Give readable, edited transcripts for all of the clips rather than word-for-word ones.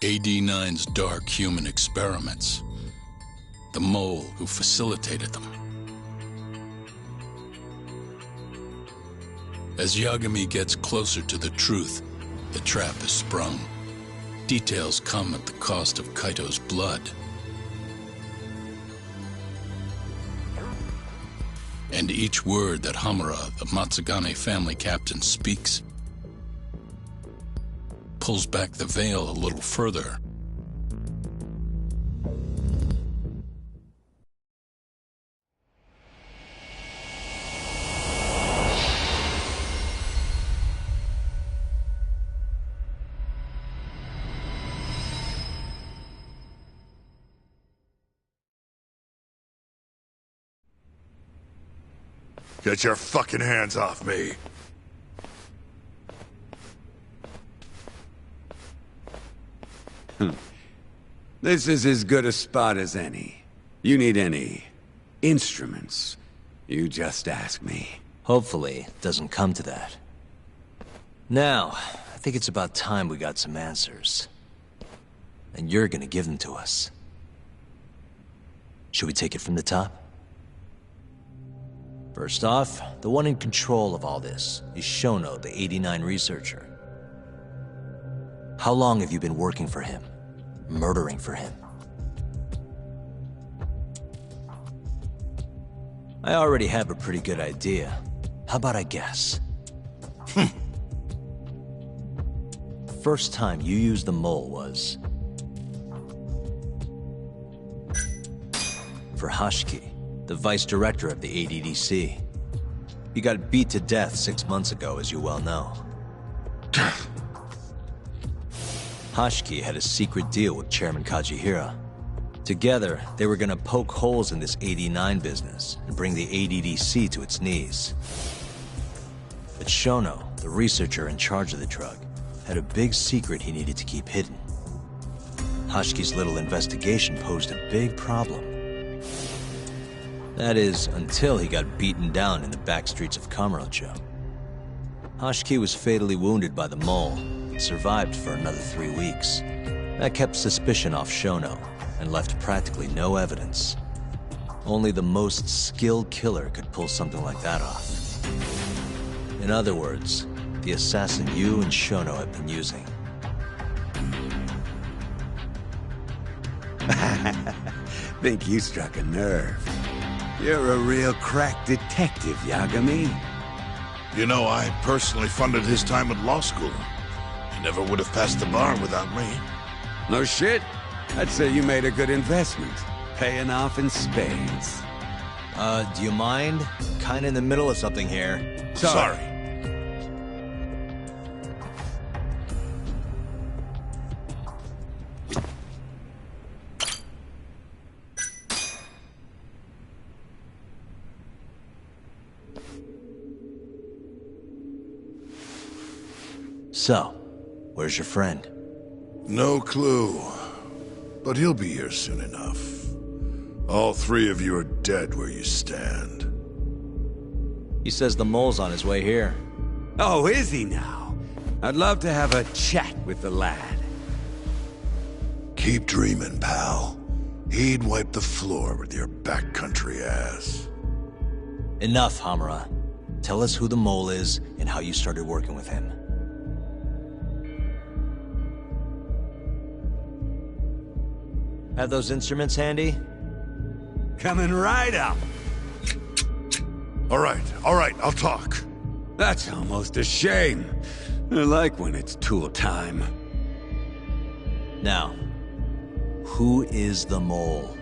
AD9's dark human experiments. The mole who facilitated them. As Yagami gets closer to the truth, the trap is sprung. Details come at the cost of Kaito's blood. And each word that Hamura, the Matsugane family captain, speaks pulls back the veil a little further. Get your fucking hands off me! This is as good a spot as any. You need any instruments, you just ask me. Hopefully, it doesn't come to that. Now, I think it's about time we got some answers. And you're gonna give them to us. Should we take it from the top? First off, the one in control of all this is Shono, the 89 researcher. How long have you been working for him? Murdering for him? I already have a pretty good idea. How about I guess? First time you used the mole was... for Hashiki, the vice director of the ADDC. He got beat to death 6 months ago, as you well know. Hashiki had a secret deal with Chairman Kajihira. Together, they were gonna poke holes in this 89 business and bring the ADDC to its knees. But Shono, the researcher in charge of the drug, had a big secret he needed to keep hidden. Hashiki's little investigation posed a big problem. That is, until he got beaten down in the back streets of Kamurocho. Hashiki was fatally wounded by the mole and survived for another 3 weeks. That kept suspicion off Shono and left practically no evidence. Only the most skilled killer could pull something like that off. In other words, the assassin you and Shono have been using. Think you struck a nerve. You're a real crack detective, Yagami. You know, I personally funded his time at law school. He never would have passed the bar without me. No shit? I'd say you made a good investment. Paying off in spades. Do you mind? Kinda in the middle of something here. Sorry. So, where's your friend? No clue. But he'll be here soon enough. All three of you are dead where you stand. He says the mole's on his way here. Oh, is he now? I'd love to have a chat with the lad. Keep dreaming, pal. He'd wipe the floor with your backcountry ass. Enough, Hamura. Tell us who the mole is and how you started working with him. Have those instruments handy? Coming right up. All right, I'll talk. That's almost a shame. I like when it's tool time. Now, who is the mole?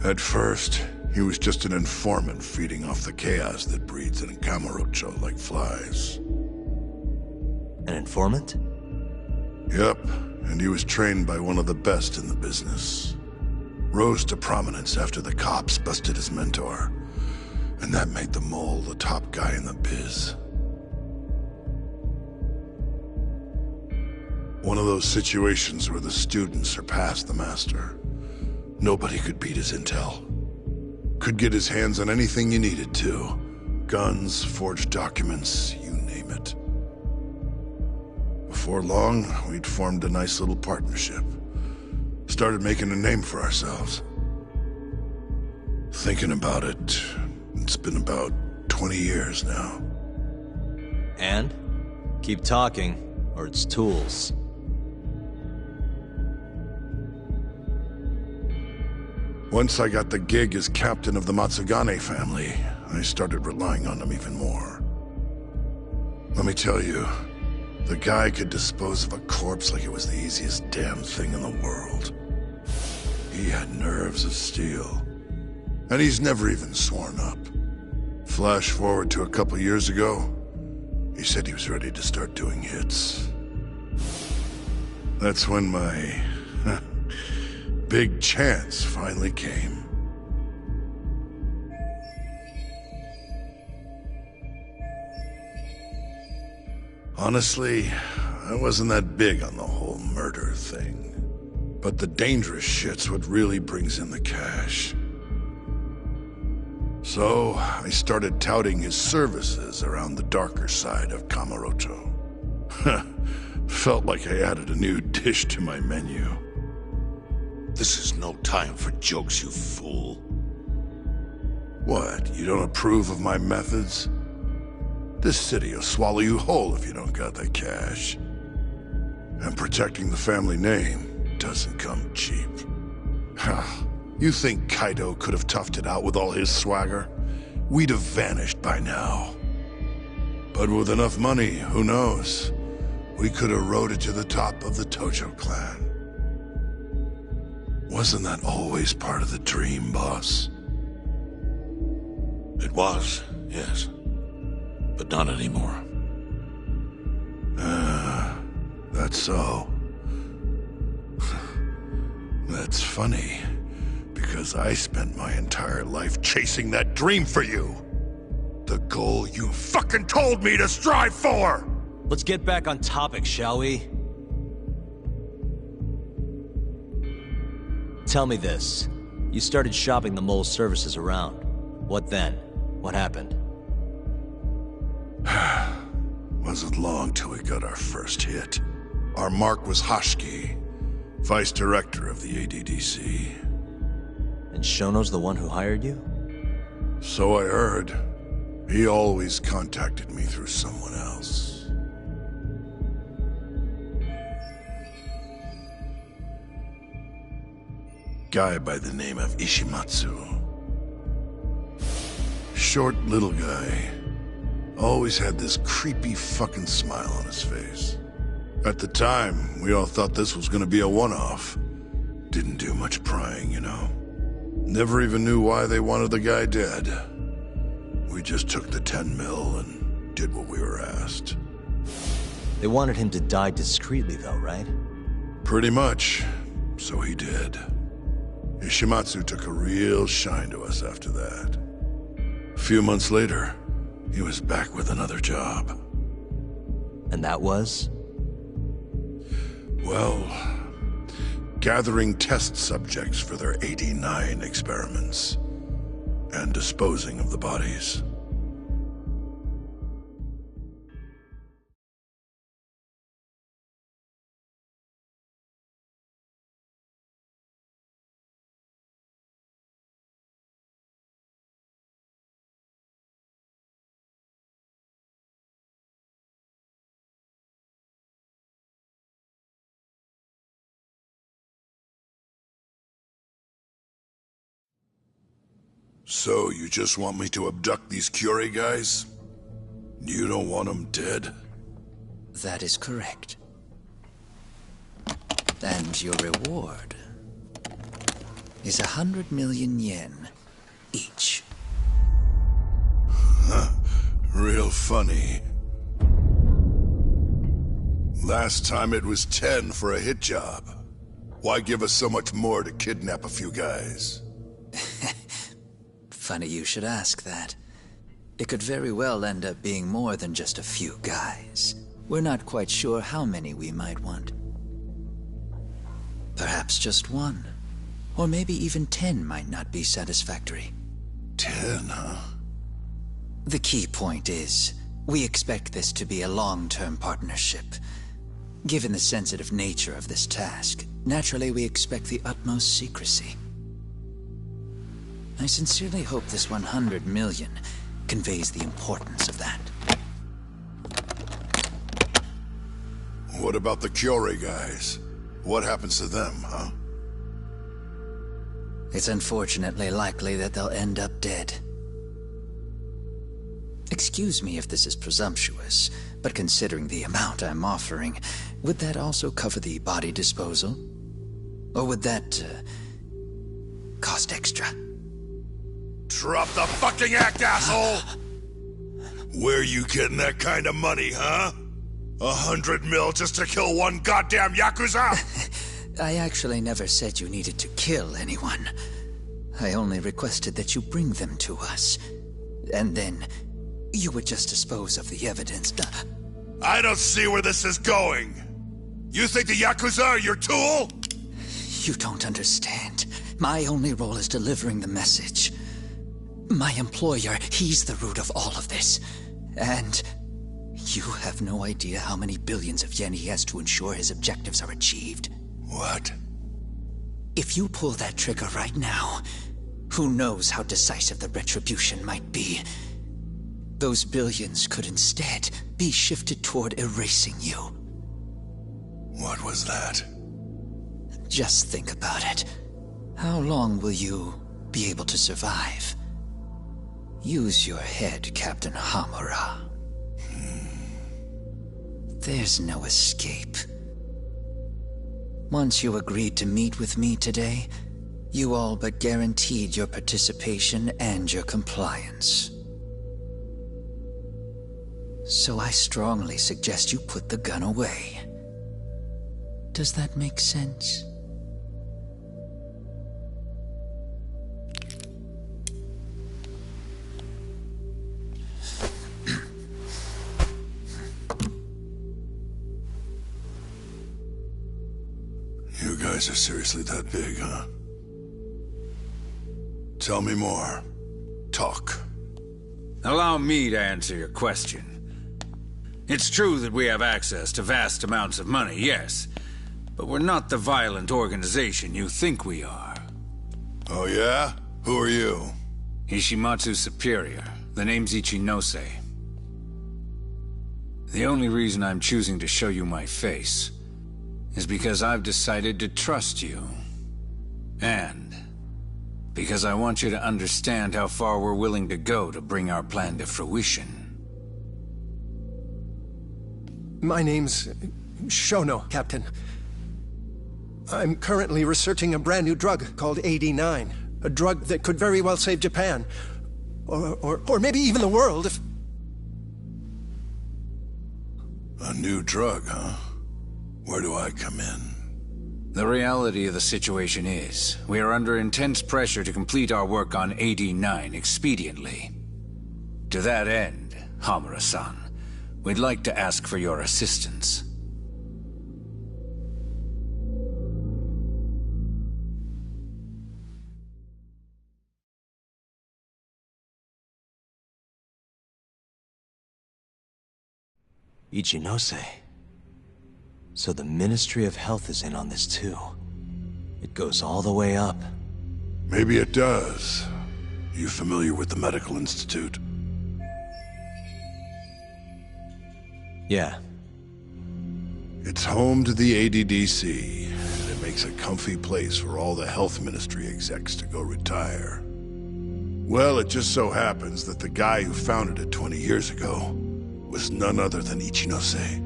At first, he was just an informant feeding off the chaos that breeds in Kamurocho like flies. An informant? Yep, and he was trained by one of the best in the business. Rose to prominence after the cops busted his mentor. And that made the mole the top guy in the biz. One of those situations where the student surpassed the master. Nobody could beat his intel. Could get his hands on anything you needed to. Guns, forged documents, you name it. Before long, we'd formed a nice little partnership. Started making a name for ourselves. Thinking about it, it's been about 20 years now. And? Keep talking, or it's tools. Once I got the gig as captain of the Matsugane family, I started relying on them even more. Let me tell you, the guy could dispose of a corpse like it was the easiest damn thing in the world. He had nerves of steel. And he's never even sworn up. Flash forward to a couple years ago, he said he was ready to start doing hits. That's when my big chance finally came. Honestly, I wasn't that big on the whole murder thing. But the dangerous shit's what really brings in the cash. So, I started touting his services around the darker side of Kamurocho. Felt like I added a new dish to my menu. This is no time for jokes, you fool. What, you don't approve of my methods? This city will swallow you whole if you don't got that cash. And protecting the family name doesn't come cheap. You think Kaido could have toughed it out with all his swagger? We'd have vanished by now. But with enough money, who knows? We could have rode it to the top of the Tojo clan. Wasn't that always part of the dream, boss? It was, yes. But not anymore. That's so. That's funny. Because I spent my entire life chasing that dream for you. The goal you fucking told me to strive for! Let's get back on topic, shall we? Tell me this. You started shopping the mole's services around. What then? What happened? Wasn't long till we got our first hit. Our mark was Hashki, vice director of the ADDC. And Shono's the one who hired you? So I heard. He always contacted me through someone else. Guy by the name of Ishimatsu. Short little guy. Always had this creepy fucking smile on his face. At the time, we all thought this was gonna be a one-off. Didn't do much prying, you know. Never even knew why they wanted the guy dead. We just took the 10 mil and did what we were asked. They wanted him to die discreetly though, right? Pretty much. So he did. Ishimatsu took a real shine to us after that. A few months later, he was back with another job. And that was? Well, gathering test subjects for their 89 experiments. And disposing of the bodies. So, you just want me to abduct these Curie guys? You don't want them dead? That is correct. And your reward is 100 million yen each. Real funny. Last time it was 10 for a hit job. Why give us so much more to kidnap a few guys? Funny you should ask that. It could very well end up being more than just a few guys. We're not quite sure how many we might want. Perhaps just one. Or maybe even 10 might not be satisfactory. 10, huh? The key point is, we expect this to be a long-term partnership. Given the sensitive nature of this task, naturally we expect the utmost secrecy. I sincerely hope this 100 million conveys the importance of that. What about the Curie guys? What happens to them, huh? It's unfortunately likely that they'll end up dead. Excuse me if this is presumptuous, but considering the amount I'm offering, would that also cover the body disposal? Or would that, cost extra? Drop the fucking act, asshole! Where you getting that kind of money, huh? 100 mil just to kill one goddamn Yakuza? I actually never said you needed to kill anyone. I only requested that you bring them to us. And then, you would just dispose of the evidence. I don't see where this is going. You think the Yakuza are your tool? You don't understand. My only role is delivering the message. My employer, he's the root of all of this. And you have no idea how many billions of yen he has to ensure his objectives are achieved. What? If you pull that trigger right now, who knows how decisive the retribution might be. Those billions could instead be shifted toward erasing you. What was that? Just think about it. How long will you be able to survive? Use your head, Captain Hamura. There's no escape. Once you agreed to meet with me today, you all but guaranteed your participation and your compliance. So I strongly suggest you put the gun away. Does that make sense? You guys are seriously that big, huh? Tell me more. Talk. Allow me to answer your question. It's true that we have access to vast amounts of money, yes. But we're not the violent organization you think we are. Oh yeah? Who are you? Ishimatsu's superior. The name's Ichinose. The only reason I'm choosing to show you my face is because I've decided to trust you. And because I want you to understand how far we're willing to go to bring our plan to fruition. My name's Shono, Captain. I'm currently researching a brand new drug called AD9. A drug that could very well save Japan. Or maybe even the world if... A new drug, huh? Where do I come in? The reality of the situation is, we are under intense pressure to complete our work on AD9 expediently. To that end, Hamura-san, we'd like to ask for your assistance. Ichinose. So the Ministry of Health is in on this too. It goes all the way up. Maybe it does. You familiar with the Medical Institute? Yeah. It's home to the ADDC, and it makes a comfy place for all the health ministry execs to go retire. Well, it just so happens that the guy who founded it 20 years ago was none other than Ichinose.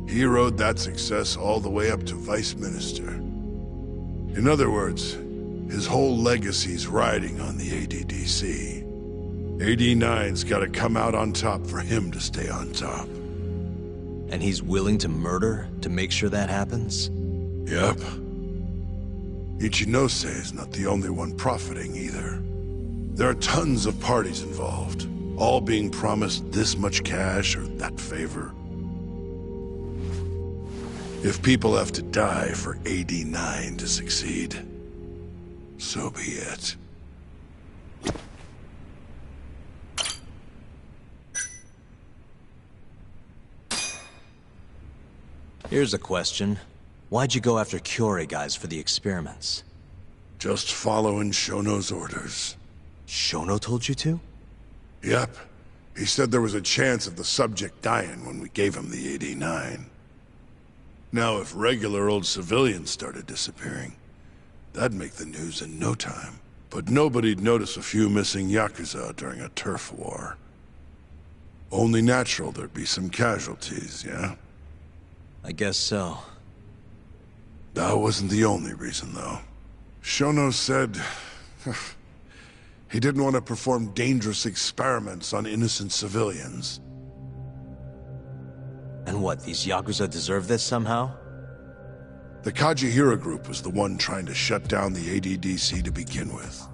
He rode that success all the way up to Vice Minister. In other words, his whole legacy's riding on the ADDC. AD9's gotta come out on top for him to stay on top. And he's willing to murder to make sure that happens? Yep. Ichinose is not the only one profiting either. There are tons of parties involved, all being promised this much cash or that favor. If people have to die for AD9 to succeed, so be it. Here's a question. Why'd you go after Kyorei guys for the experiments? Just following Shono's orders. Shono told you to? Yep. He said there was a chance of the subject dying when we gave him the 89. Now, if regular old civilians started disappearing, that'd make the news in no time. But nobody'd notice a few missing Yakuza during a turf war. Only natural there'd be some casualties, yeah? I guess so. That wasn't the only reason, though. Shono said... he didn't want to perform dangerous experiments on innocent civilians. And what, these Yakuza deserve this somehow? The Kajihira group was the one trying to shut down the ADDC to begin with.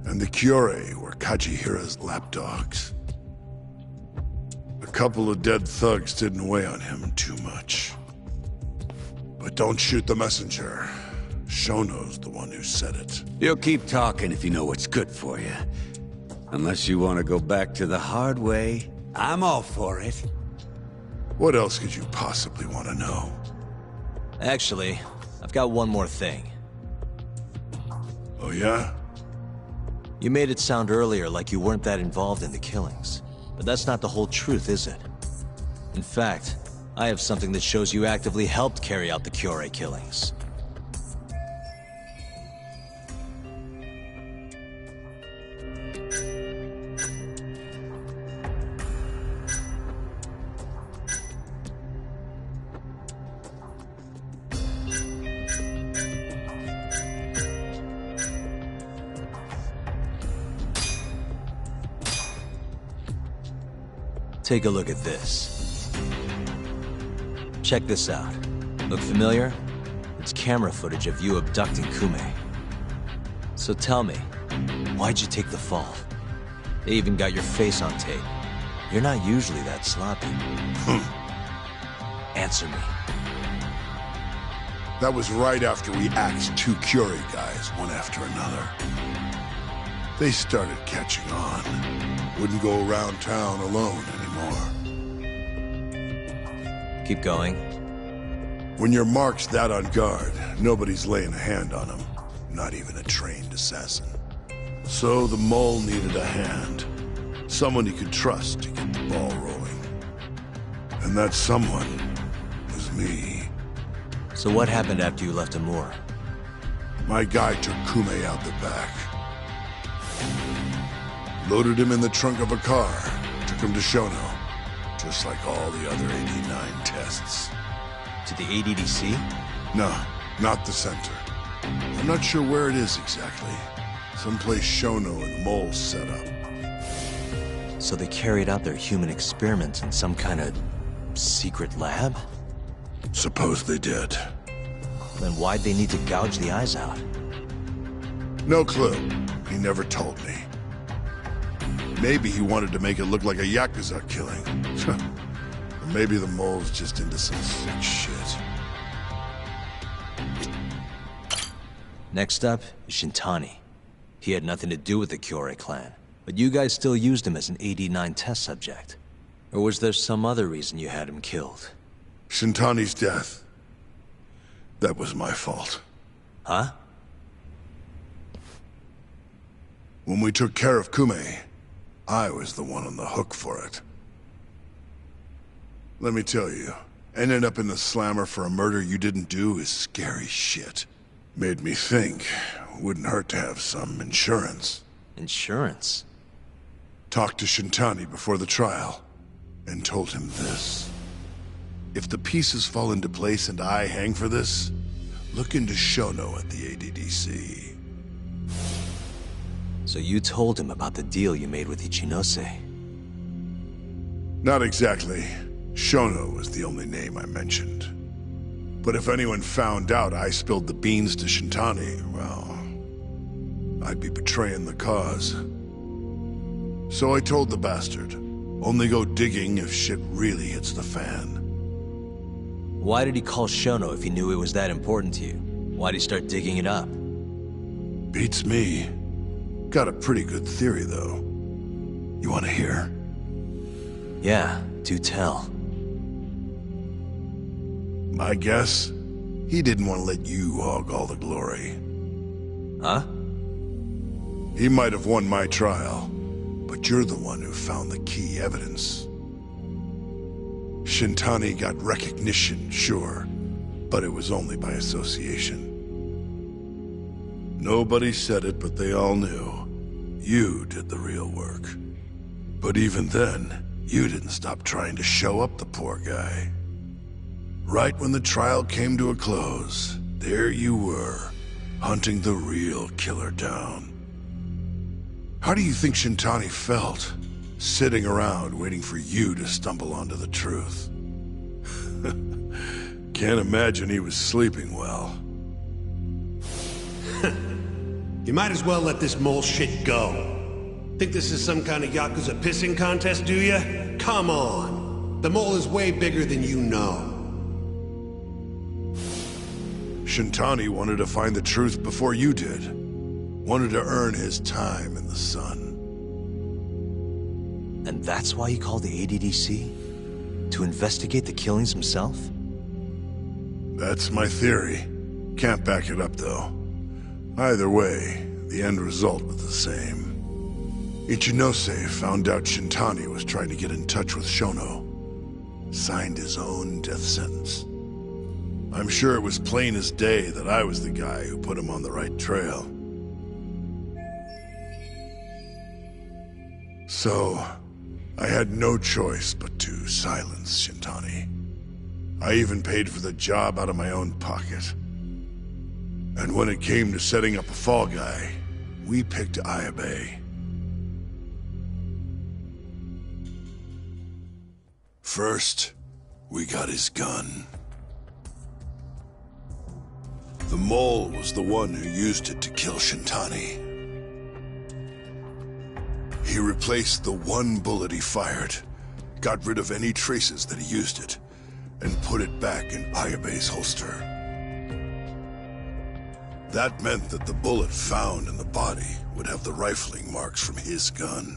And the Kyorei were Kajihira's lapdogs. A couple of dead thugs didn't weigh on him too much. But don't shoot the messenger. Shono's the one who said it. You'll keep talking if you know what's good for you. Unless you want to go back to the hard way, I'm all for it. What else could you possibly want to know? Actually, I've got one more thing. Oh yeah? You made it sound earlier like you weren't that involved in the killings. But that's not the whole truth, is it? In fact, I have something that shows you actively helped carry out the Kyorei killings. Take a look at this. Check this out. Look familiar? It's camera footage of you abducting Kume. So tell me, why'd you take the fall? They even got your face on tape. You're not usually that sloppy. Answer me. That was right after we axed two Kyorei guys, one after another. They started catching on. Wouldn't go around town alone anymore. Keep going. When your mark's that on guard, nobody's laying a hand on him. Not even a trained assassin. So the mole needed a hand. Someone he could trust to get the ball rolling. And that someone was me. So what happened after you left Amur? My guy took Kume out the back. Loaded him in the trunk of a car. Took him to Shono. Just like all the other 89 tests. To the ADDC? No, not the center. I'm not sure where it is exactly. Someplace Shono and the Mole set up. So they carried out their human experiments in some kind of secret lab? Suppose they did. Then why'd they need to gouge the eyes out? No clue. He never told me. Maybe he wanted to make it look like a Yakuza killing. Or maybe the Mole's just into some sick shit. Next up is Shintani. He had nothing to do with the Kyorei clan, but you guys still used him as an 89 test subject. Or was there some other reason you had him killed? Shintani's death. That was my fault. Huh? When we took care of Kume, I was the one on the hook for it. Let me tell you, ending up in the slammer for a murder you didn't do is scary shit. Made me think, wouldn't hurt to have some insurance. Insurance? Talked to Shintani before the trial, and told him this. If the pieces fall into place and I hang for this, look into Shono at the ADDC. So you told him about the deal you made with Ichinose? Not exactly. Shono was the only name I mentioned. But if anyone found out I spilled the beans to Shintani, well, I'd be betraying the cause. So I told the bastard, only go digging if shit really hits the fan. Why did he call Shono if he knew it was that important to you? Why'd he start digging it up? Beats me. Got a pretty good theory, though. You want to hear? Yeah, do tell. My guess? He didn't want to let you hog all the glory. Huh? He might have won my trial, but you're the one who found the key evidence. Shintani got recognition, sure, but it was only by association. Nobody said it, but they all knew. You did the real work. But even then, you didn't stop trying to show up the poor guy. Right when the trial came to a close, there you were, hunting the real killer down. How do you think Shintani felt, sitting around waiting for you to stumble onto the truth? Can't imagine he was sleeping well. You might as well let this mole shit go. Think this is some kind of Yakuza pissing contest, do ya? Come on. The mole is way bigger than you know. Shintani wanted to find the truth before you did. Wanted to earn his time in the sun. And that's why he called the ADDC? To investigate the killings himself? That's my theory. Can't back it up, though. Either way, the end result was the same. Ichinose found out Shintani was trying to get in touch with Shono. Signed his own death sentence. I'm sure it was plain as day that I was the guy who put him on the right trail. So, I had no choice but to silence Shintani. I even paid for the job out of my own pocket. And when it came to setting up a fall guy, we picked Ayabe. First, we got his gun. The mole was the one who used it to kill Shintani. He replaced the one bullet he fired, got rid of any traces that he used it, and put it back in Ayabe's holster. That meant that the bullet found in the body would have the rifling marks from his gun.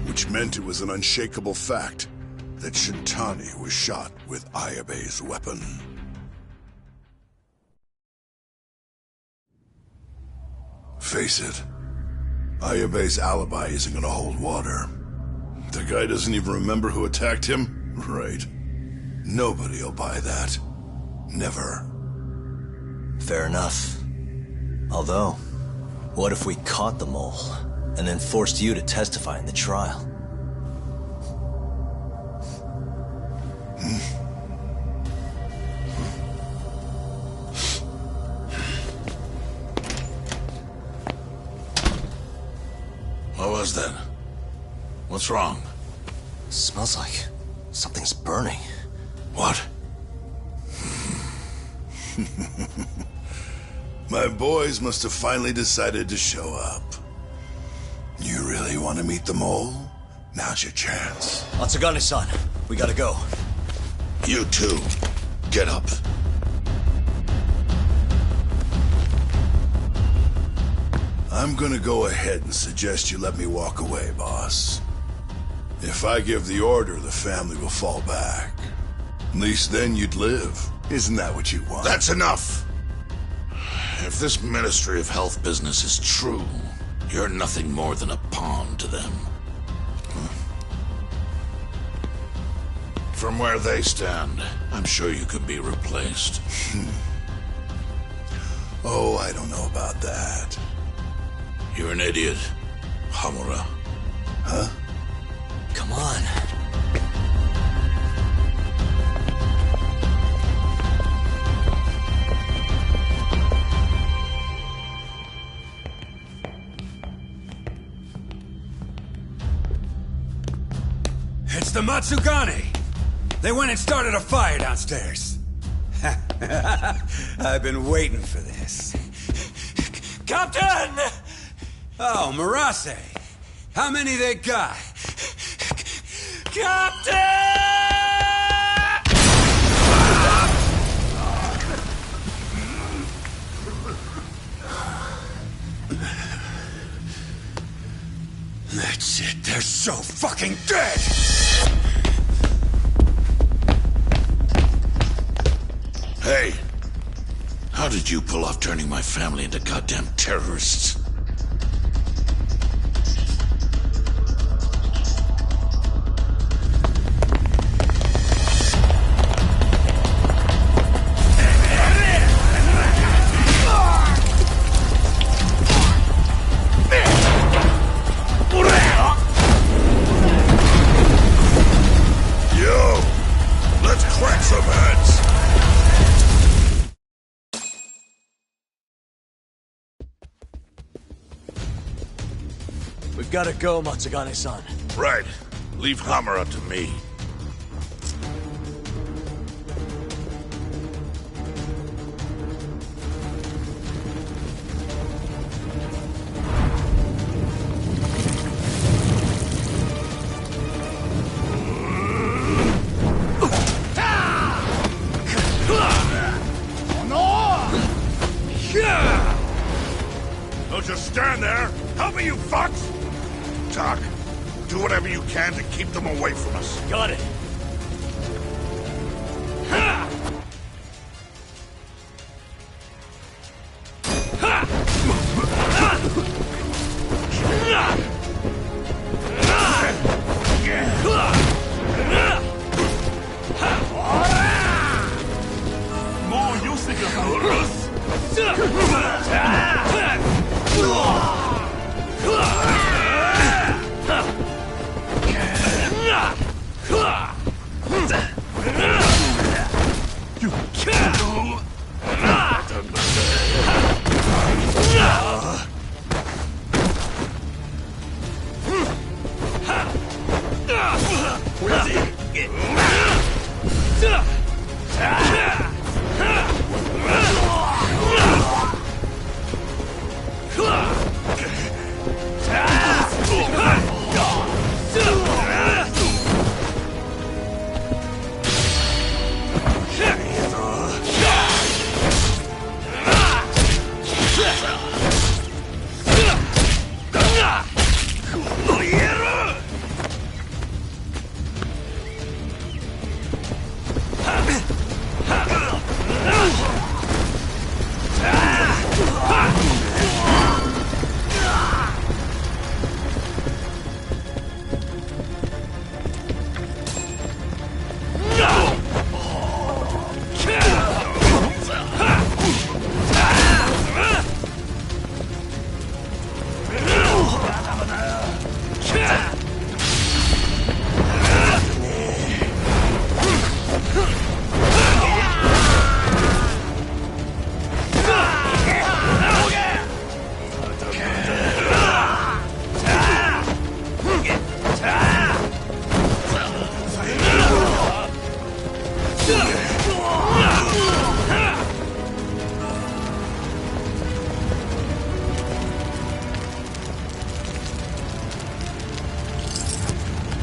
Which meant it was an unshakable fact that Shintani was shot with Ayabe's weapon. Face it, Ayabe's alibi isn't gonna hold water. The guy doesn't even remember who attacked him? Right. Nobody'll buy that. Never. Fair enough. Although, what if we caught the mole, and then forced you to testify in the trial? What was that? What's wrong? Smells like something's burning. What? My boys must have finally decided to show up. You really want to meet the mole? Now's your chance. Atsugane-san, we gotta go. You too. Get up. I'm gonna go ahead and suggest you let me walk away, boss. If I give the order, the family will fall back. At least then you'd live. Isn't that what you want? That's enough! If this Ministry of Health business is true, you're nothing more than a pawn to them. From where they stand, I'm sure you can be replaced. Oh, I don't know about that. You're an idiot, Hamura. Huh? Come on. It's the Matsugane! They went and started a fire downstairs. I've been waiting for this. Captain! Oh, Marase! How many they got? Captain! That's it, they're so fucking dead! Hey, how did you pull off turning my family into goddamn terrorists? Yo, let's crack some heads. We've gotta go, Matsugane-san. Right. Leave Hamura to me. Don't just stand there! Help me, you fucks! Talk. Do whatever you can to keep them away from us. Got it.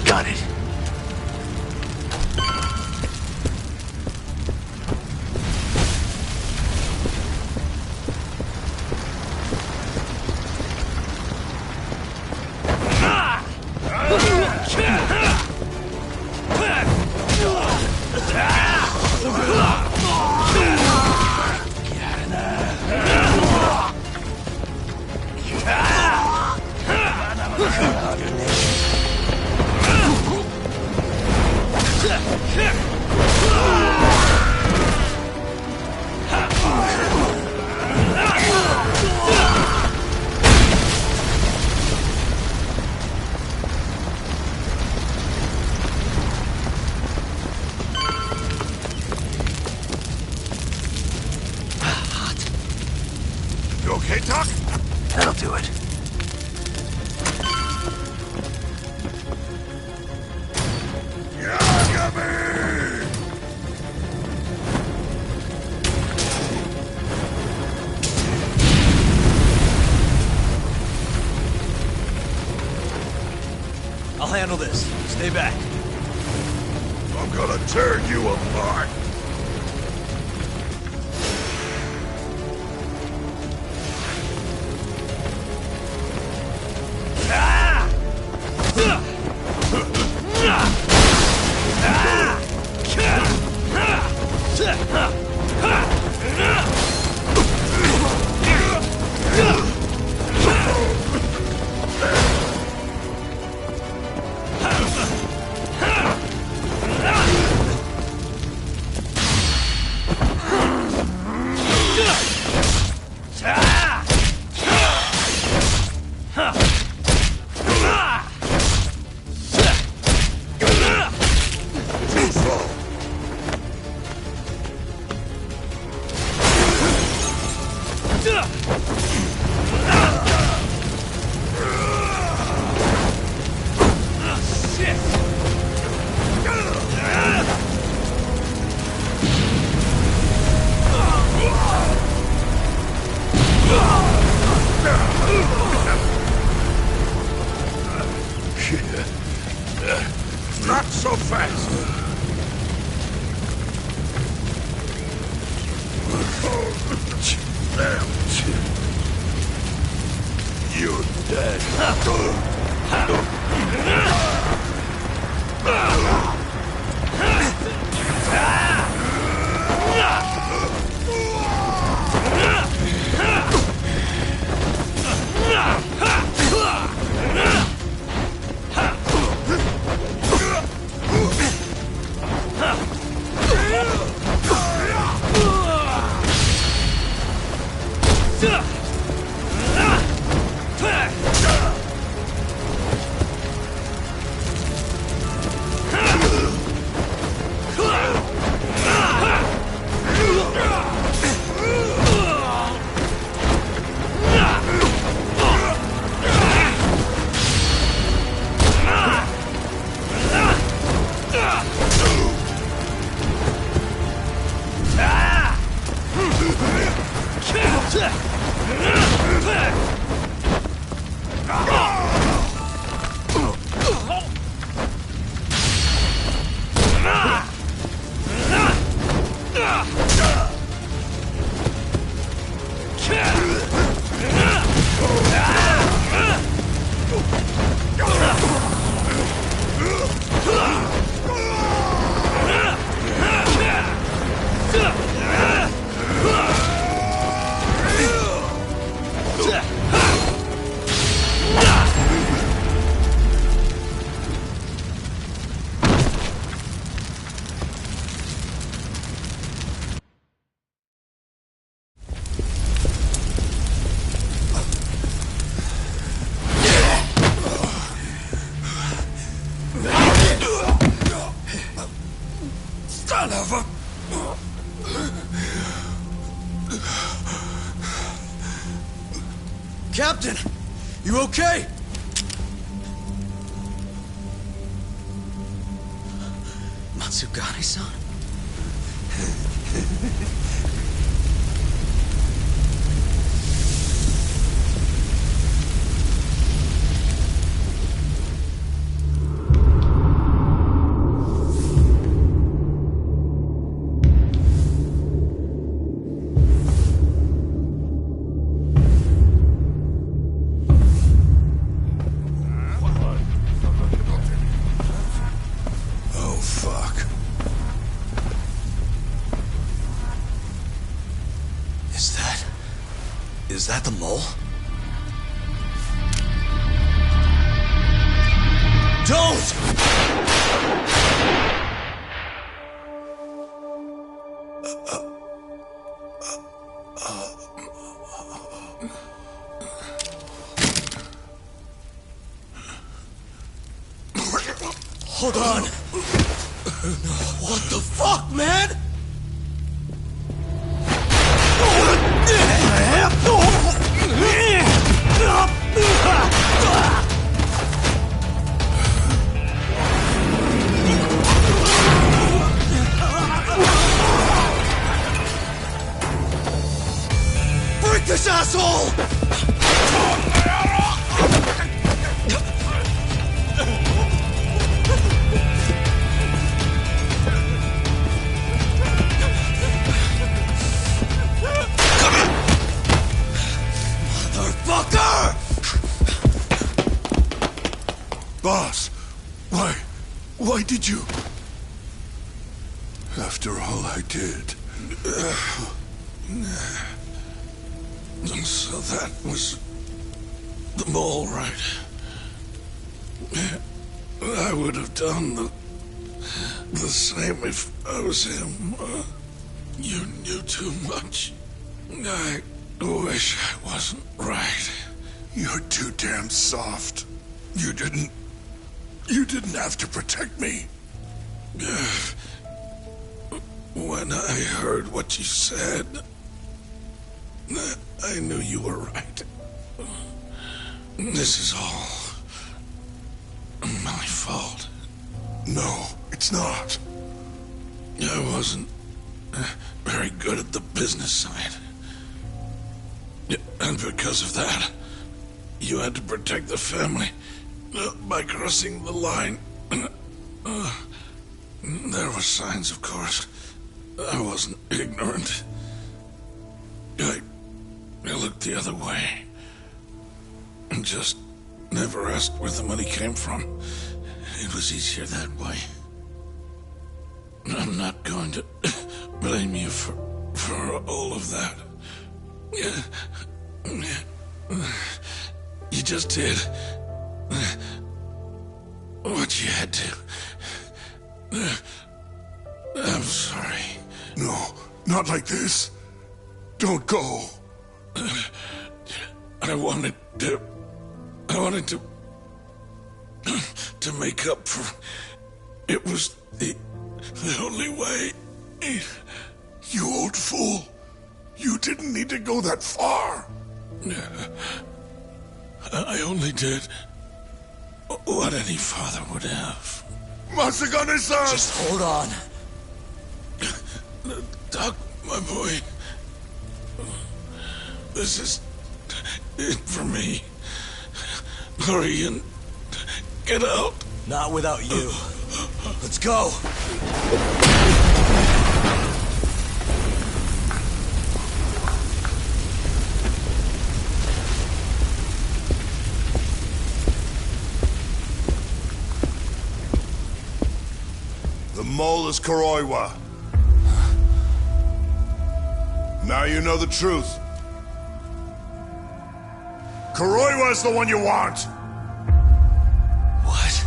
Got it. You okay, Doc? That'll do it. I'll handle this. Stay back. I'm gonna tear you apart. dead. Captain! You okay? Matsugane-san? Is that the mole? Don't! Hold on! What the fuck, man? Break this asshole! Boss, why did you? After all I did. So that was the mole, right? I would have done the same if I was him. You knew too much. I wish I wasn't right. You're too damn soft. You didn't have to protect me. When I heard what you said, I knew you were right. This is all my fault. No, it's not. I wasn't very good at the business side. And because of that, you had to protect the family by crossing the line. There were signs, of course. I wasn't ignorant. I looked the other way. And just never asked where the money came from. It was easier that way. I'm not going to blame you for all of that. You just did what you had to. I'm sorry. No, not like this. Don't go. I wanted to make up for. It was the only way. You old fool. You didn't need to go that far. I only did what any father would have. Masagane-san! Just hold on. Doc, my boy. This is it for me. Hurry and get out. Not without you. Let's go. The mole is Kuroiwa. Now you know the truth. Kuroiwa is the one you want! What?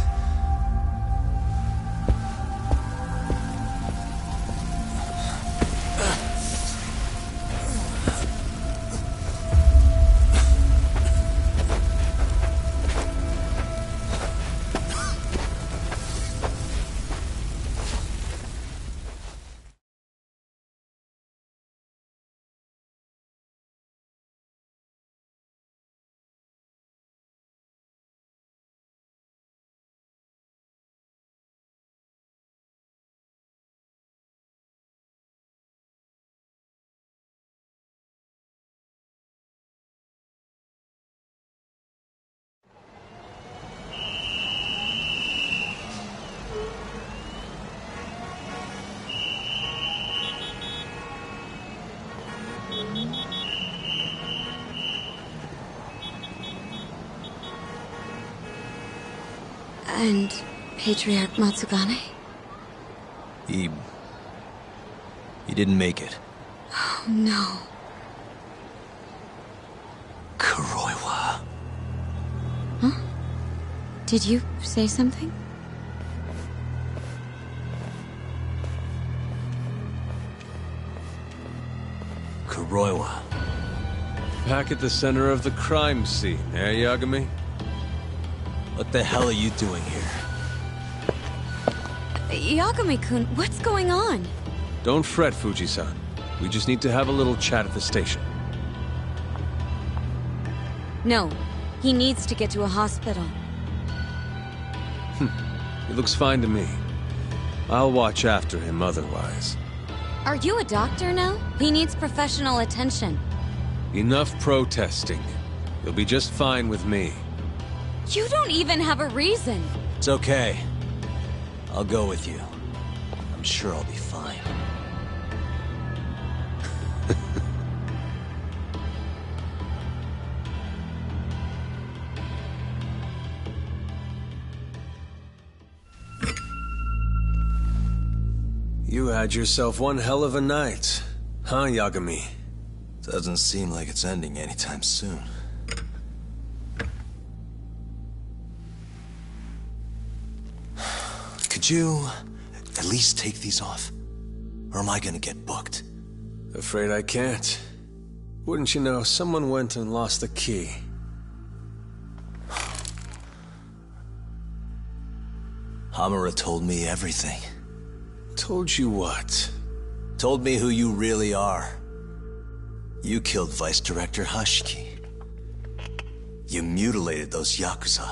And Patriarch Matsugane? He didn't make it. Oh, no. Kuroiwa. Huh? Did you say something? Kuroiwa. Back at the center of the crime scene, eh, Yagami? What the hell are you doing here? Yagami-kun, what's going on? Don't fret, Fuji-san. We just need to have a little chat at the station. No, he needs to get to a hospital. He looks fine to me. I'll watch after him otherwise. Are you a doctor now? He needs professional attention. Enough protesting. You'll be just fine with me. You don't even have a reason. It's okay. I'll go with you. I'm sure I'll be fine. You had yourself one hell of a night, huh, Yagami? Doesn't seem like it's ending anytime soon. Could you at least take these off? Or am I gonna get booked? Afraid I can't. Wouldn't you know, someone went and lost the key. Hamura told me everything. Told you what? Told me who you really are. You killed Vice Director Hashiki. You mutilated those Yakuza.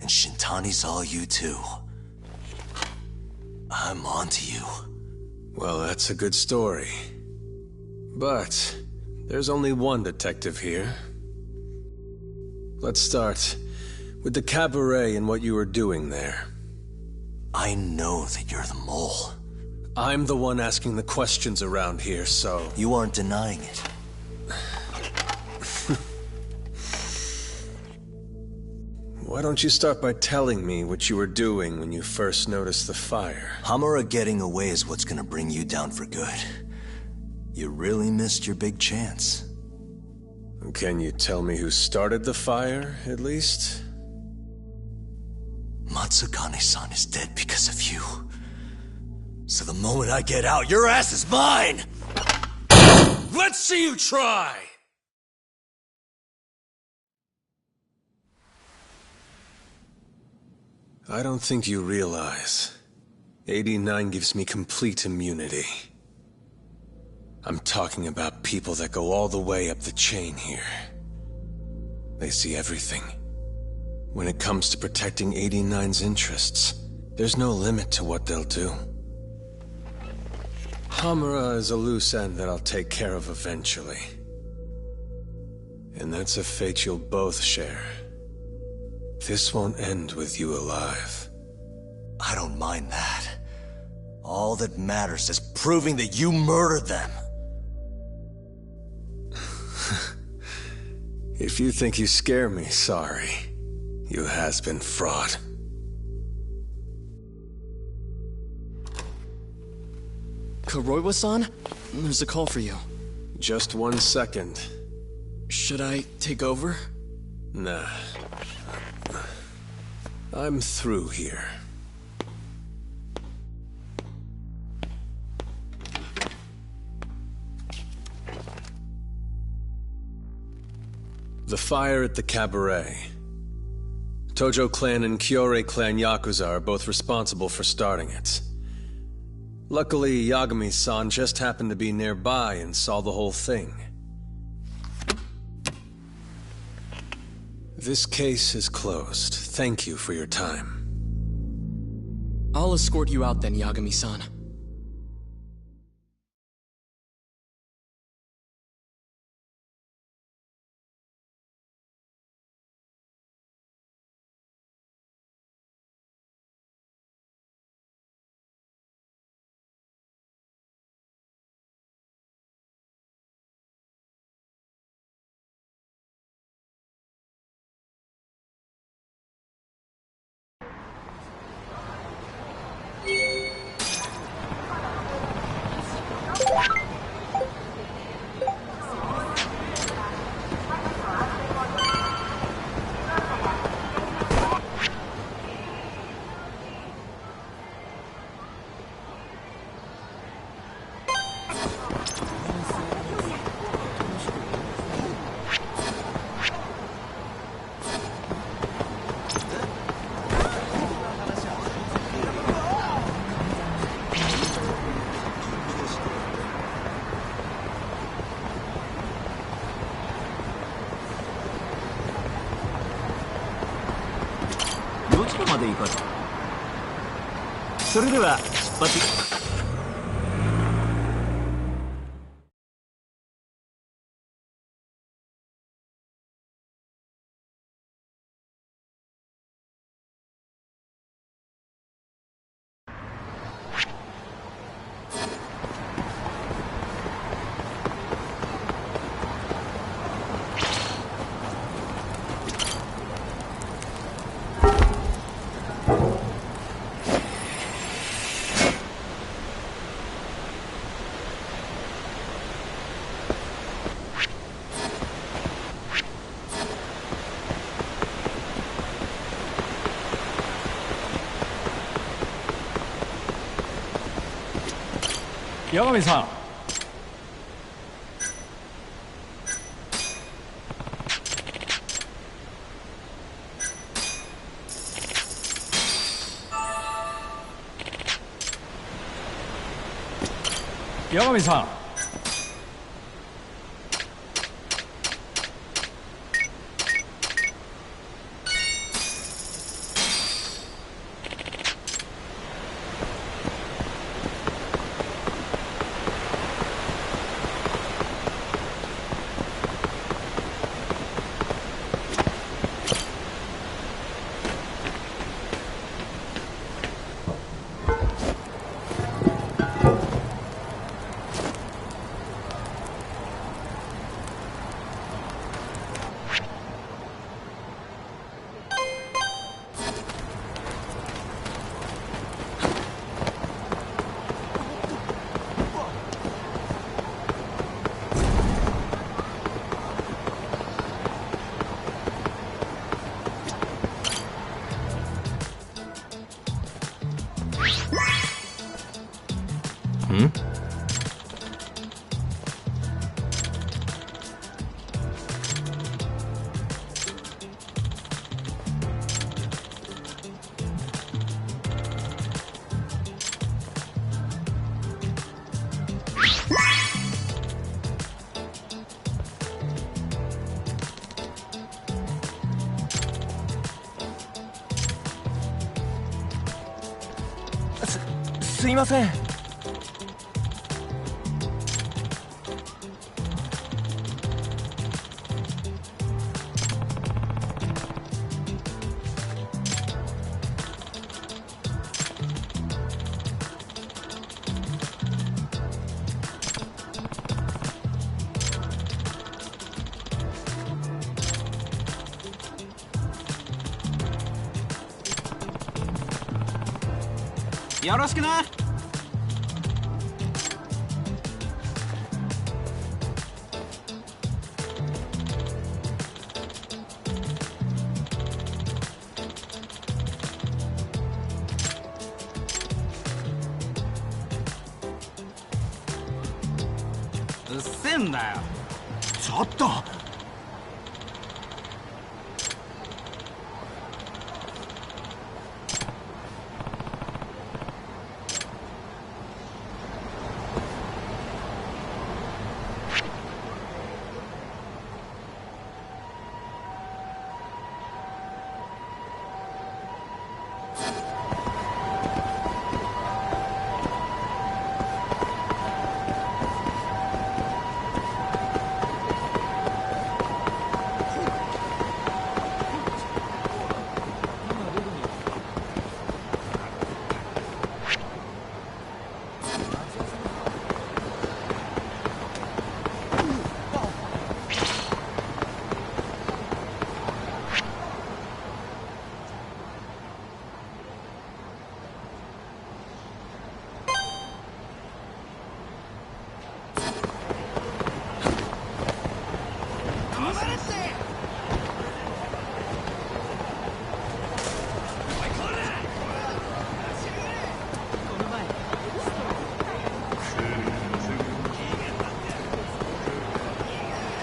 And Shintani's all you too. I'm onto you. Well, that's a good story. But there's only one detective here. Let's start with the cabaret and what you were doing there. I know that you're the mole. I'm the one asking the questions around here, so... You aren't denying it. Why don't you start by telling me what you were doing when you first noticed the fire? Hamura getting away is what's gonna bring you down for good. You really missed your big chance. Can you tell me who started the fire, at least? Matsukane-san is dead because of you. So the moment I get out, your ass is mine! Let's see you try! I don't think you realize. 89 gives me complete immunity. I'm talking about people that go all the way up the chain here. They see everything. When it comes to protecting 89's interests, there's no limit to what they'll do. Hamura is a loose end that I'll take care of eventually. And that's a fate you'll both share. This won't end with you alive. I don't mind that. All that matters is proving that you murdered them. If you think you scare me, sorry. You has-been fraud. Kuroiwa-san? There's a call for you. Just 1 second. Should I take over? Nah. I'm through here. The fire at the cabaret. Tojo clan and Kyorei clan Yakuza are both responsible for starting it. Luckily, Yagami-san just happened to be nearby and saw the whole thing. This case is closed. Thank you for your time. I'll escort you out then, Yagami-san. Yagami-san. Yagami-san. すいません。よろしくな。うっせんだよ。ちょっと。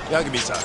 Yagami-san.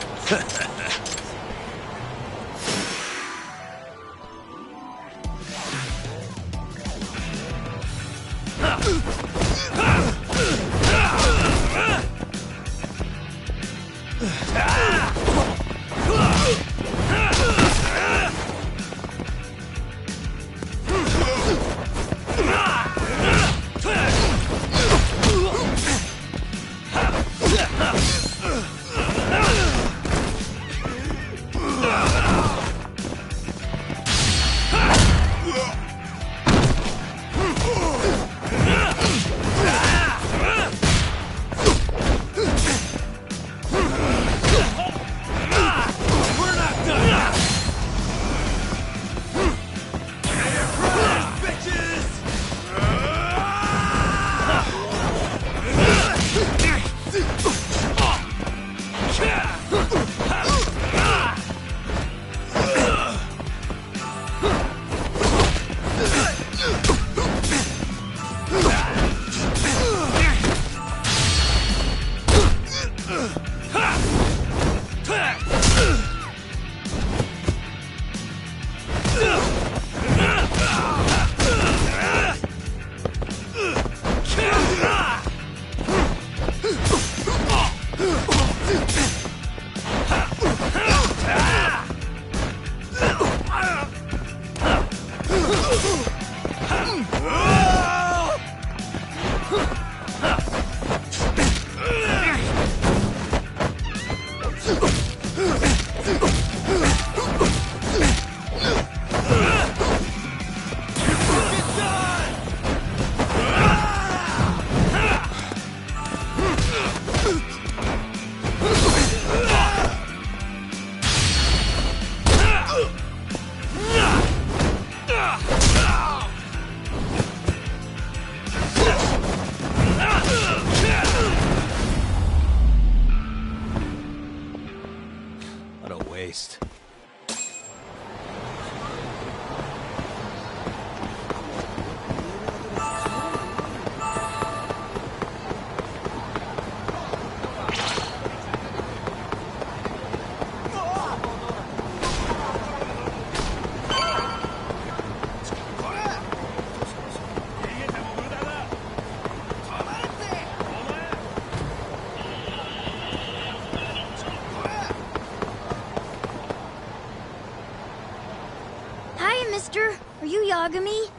Mister, are you Yagami?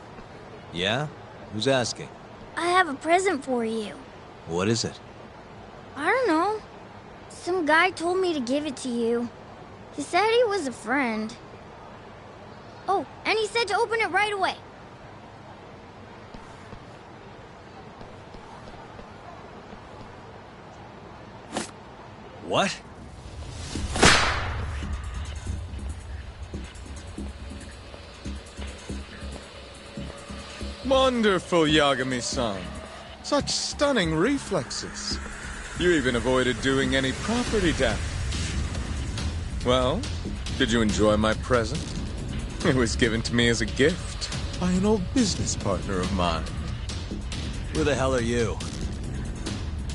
Yeah? Who's asking? I have a present for you. What is it? I don't know. Some guy told me to give it to you. He said he was a friend. Oh, and he said to open it right away. What? Wonderful, Yagami-san. Such stunning reflexes. You even avoided doing any property damage. Well, did you enjoy my present? It was given to me as a gift by an old business partner of mine. Who the hell are you?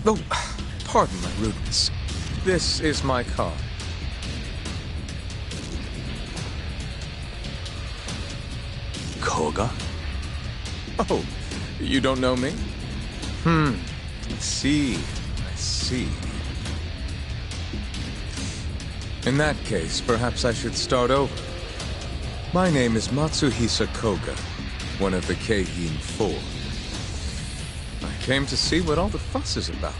Oh, pardon my rudeness. This is my car. Koga? Oh, you don't know me? I see. In that case, perhaps I should start over. My name is Matsuhisa Koga, one of the Keihin Four. I came to see what all the fuss is about,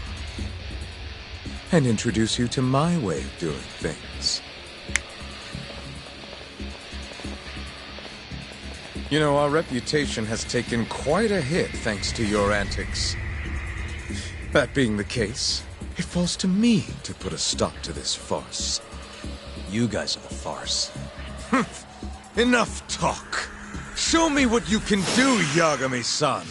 and introduce you to my way of doing things. You know, our reputation has taken quite a hit thanks to your antics. That being the case, it falls to me to put a stop to this farce. You guys are the farce. Enough talk. Show me what you can do, Yagami-san.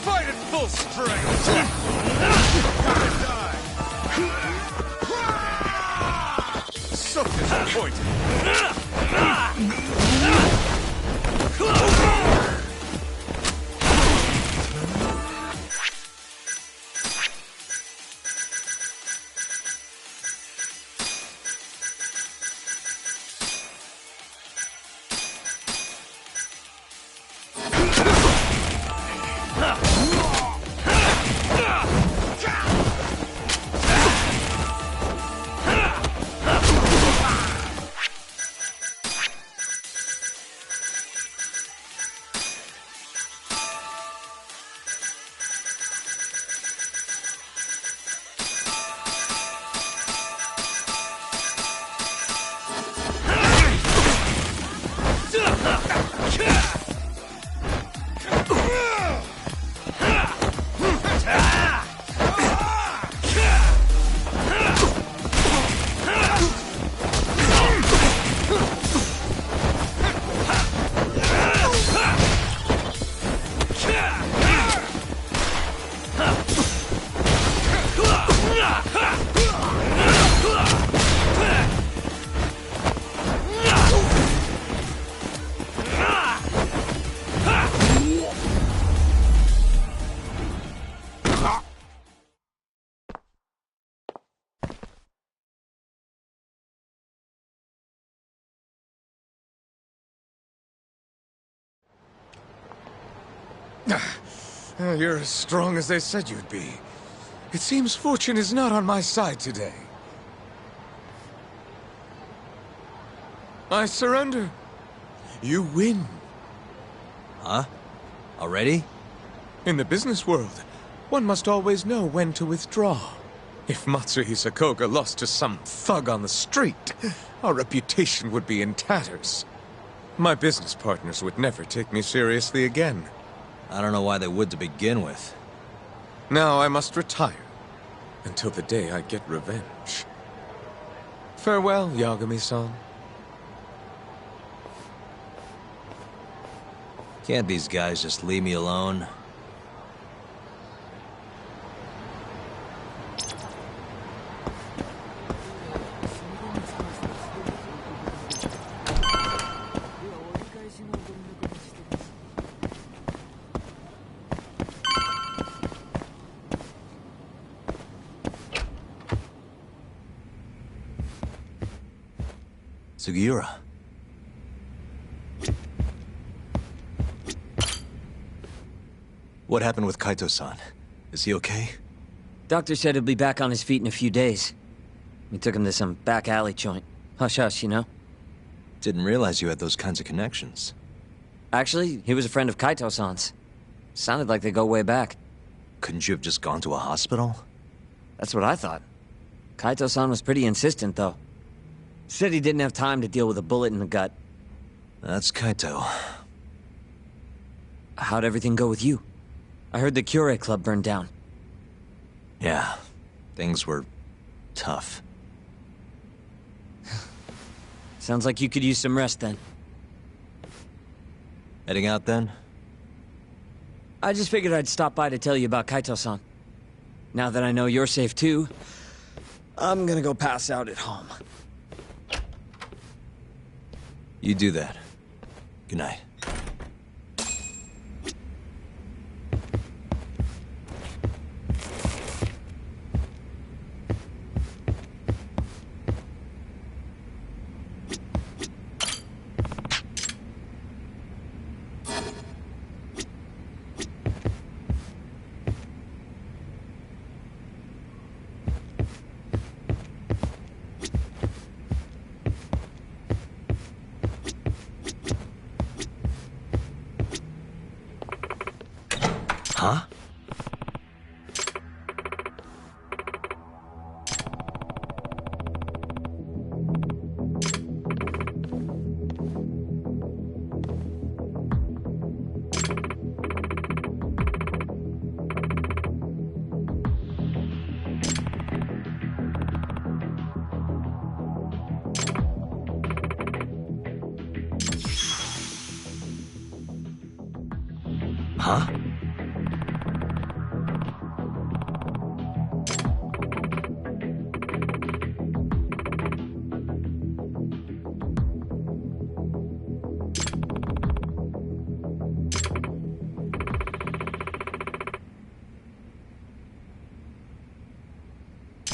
Fight at full strength! So disappointing! You're as strong as they said you'd be. It seems fortune is not on my side today. I surrender. You win. Huh? Already? In the business world, one must always know when to withdraw. If Matsuhisa Koga lost to some thug on the street, our reputation would be in tatters. My business partners would never take me seriously again. I don't know why they would to begin with. Now I must retire until the day I get revenge. Farewell, Yagami-san. Can't these guys just leave me alone? Sugiura. What happened with Kaito-san? Is he okay? Doctor said he'll be back on his feet in a few days. We took him to some back alley joint. Hush-hush, you know? Didn't realize you had those kinds of connections. Actually, he was a friend of Kaito-san's. Sounded like they go way back. Couldn't you have just gone to a hospital? That's what I thought. Kaito-san was pretty insistent, though. Said he didn't have time to deal with a bullet in the gut. That's Kaito. How'd everything go with you? I heard the Cure Club burned down. Yeah, things were tough. Sounds like you could use some rest then. Heading out then? I just figured I'd stop by to tell you about Kaito-san. Now that I know you're safe too, I'm gonna go pass out at home. You do that. Good night. Huh? Huh?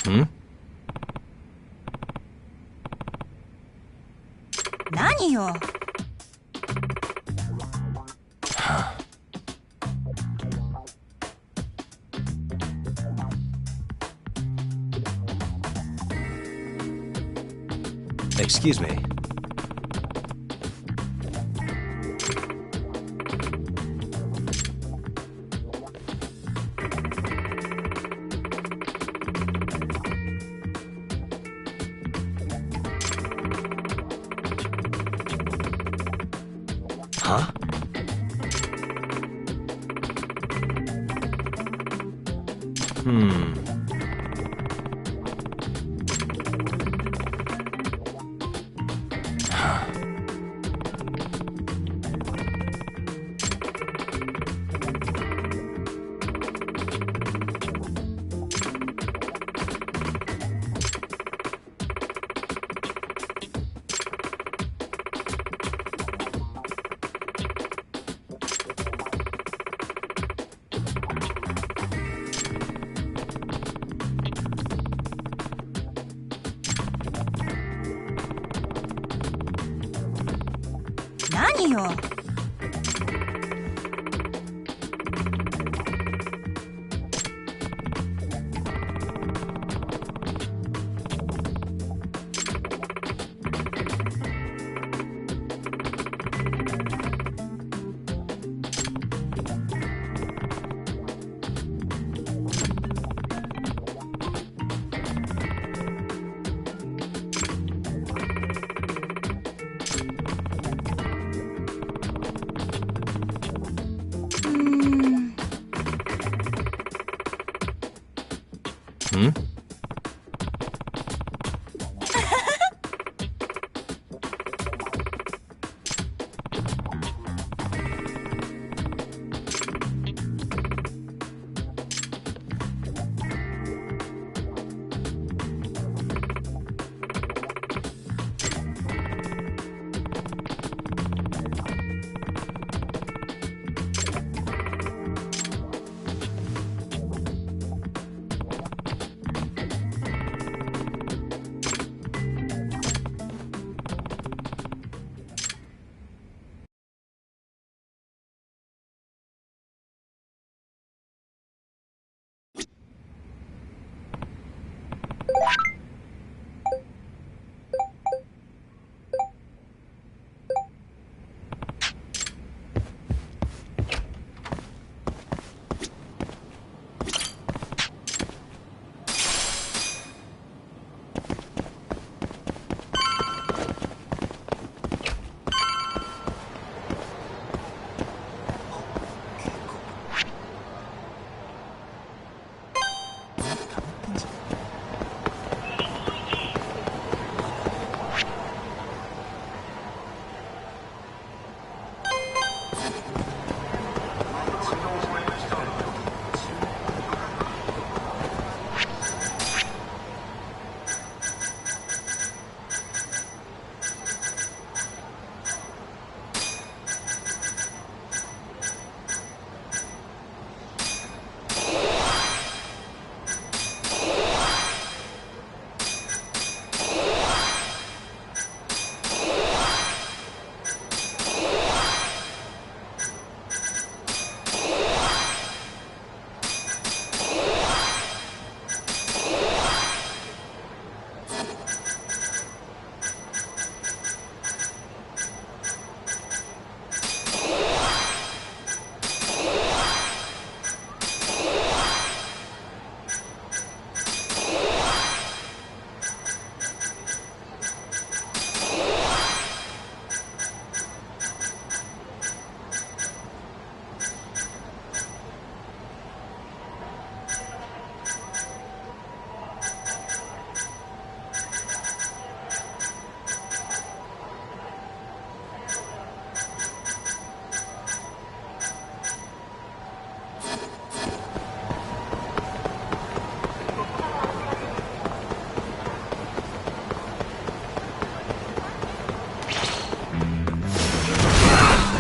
Hmm? 何よ。 Excuse me. Huh? Hmm.何よ。Mm-hmm.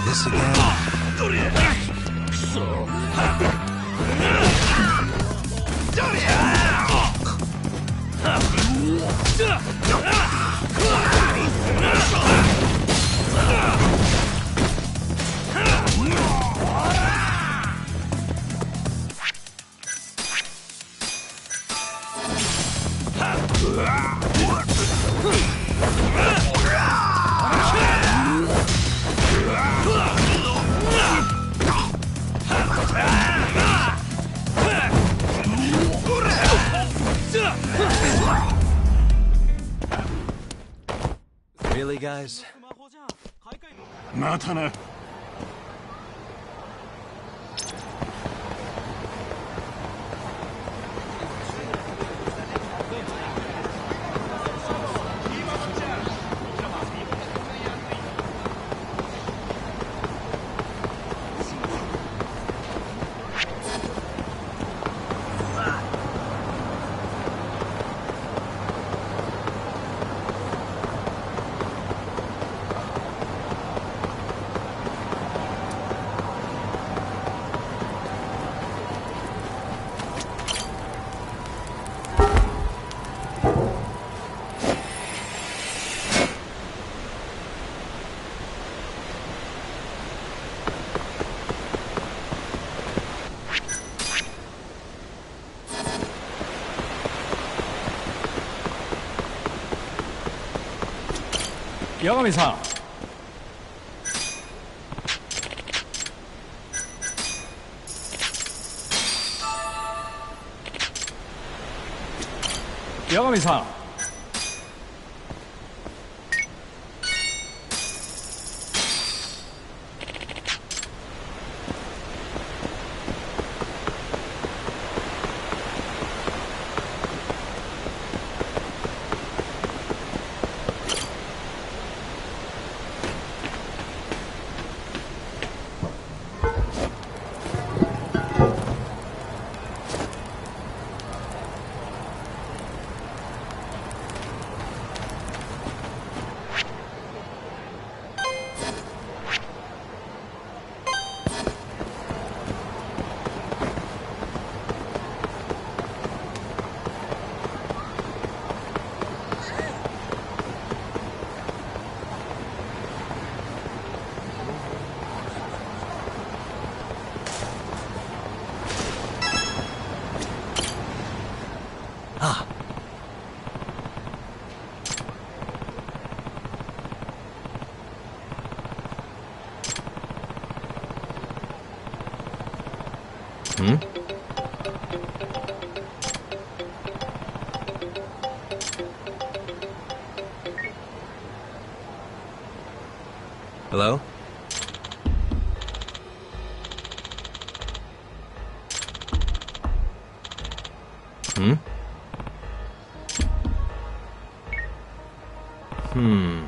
This again? Really, guys? またな。八神さん。八神さん。Hmm? Hello? Hmm? Hmm.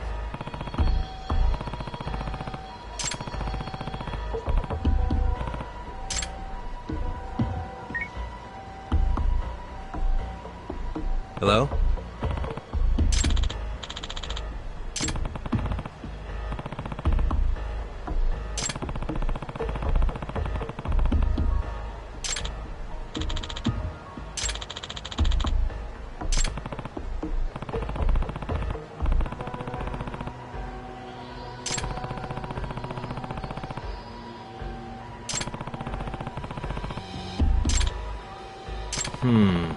Hello? Hmm.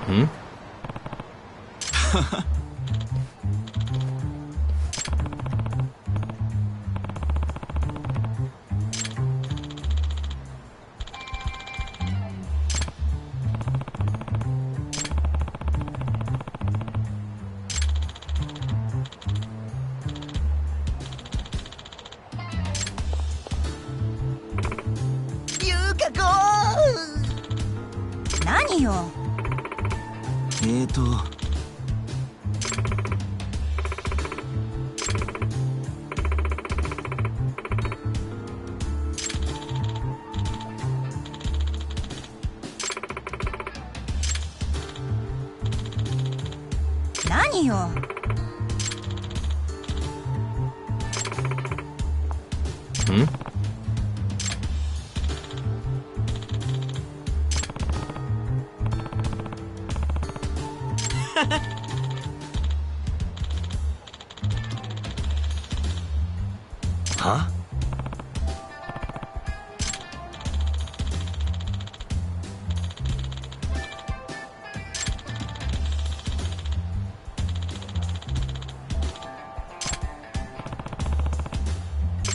Hmm? 何よ。何よ。Hmm? Huh?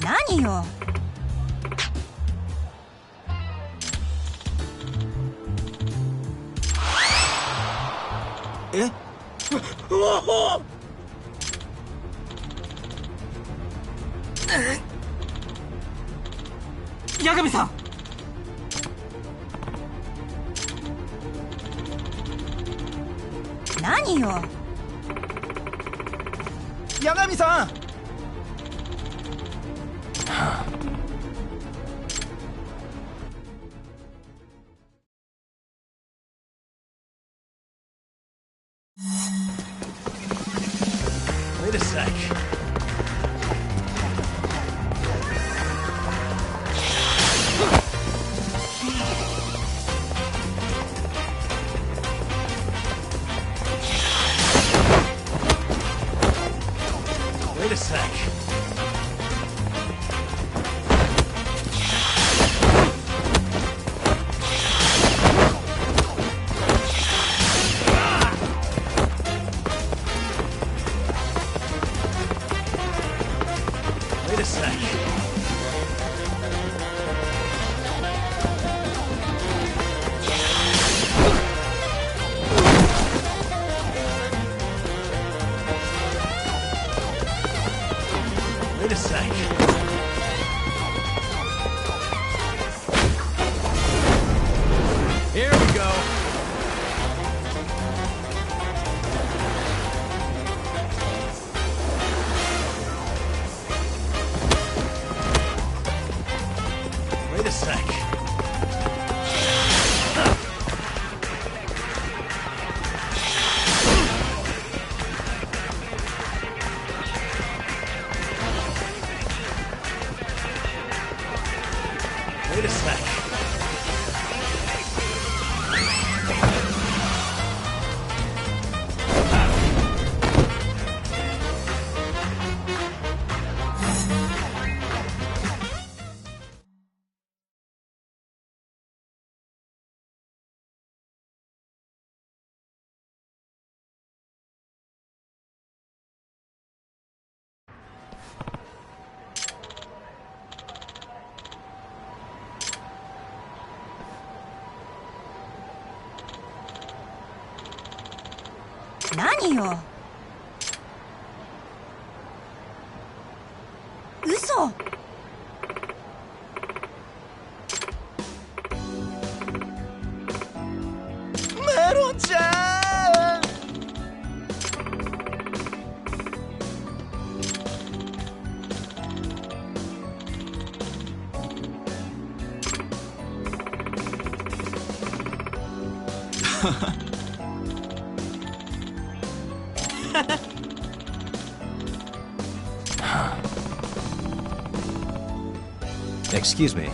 何よ。え？八神さん。何よ。八神さん。Wait a sec. Wait a sec. Wait a sec. Wait a sec.何よ。嘘。メロンちゃん。Excuse me.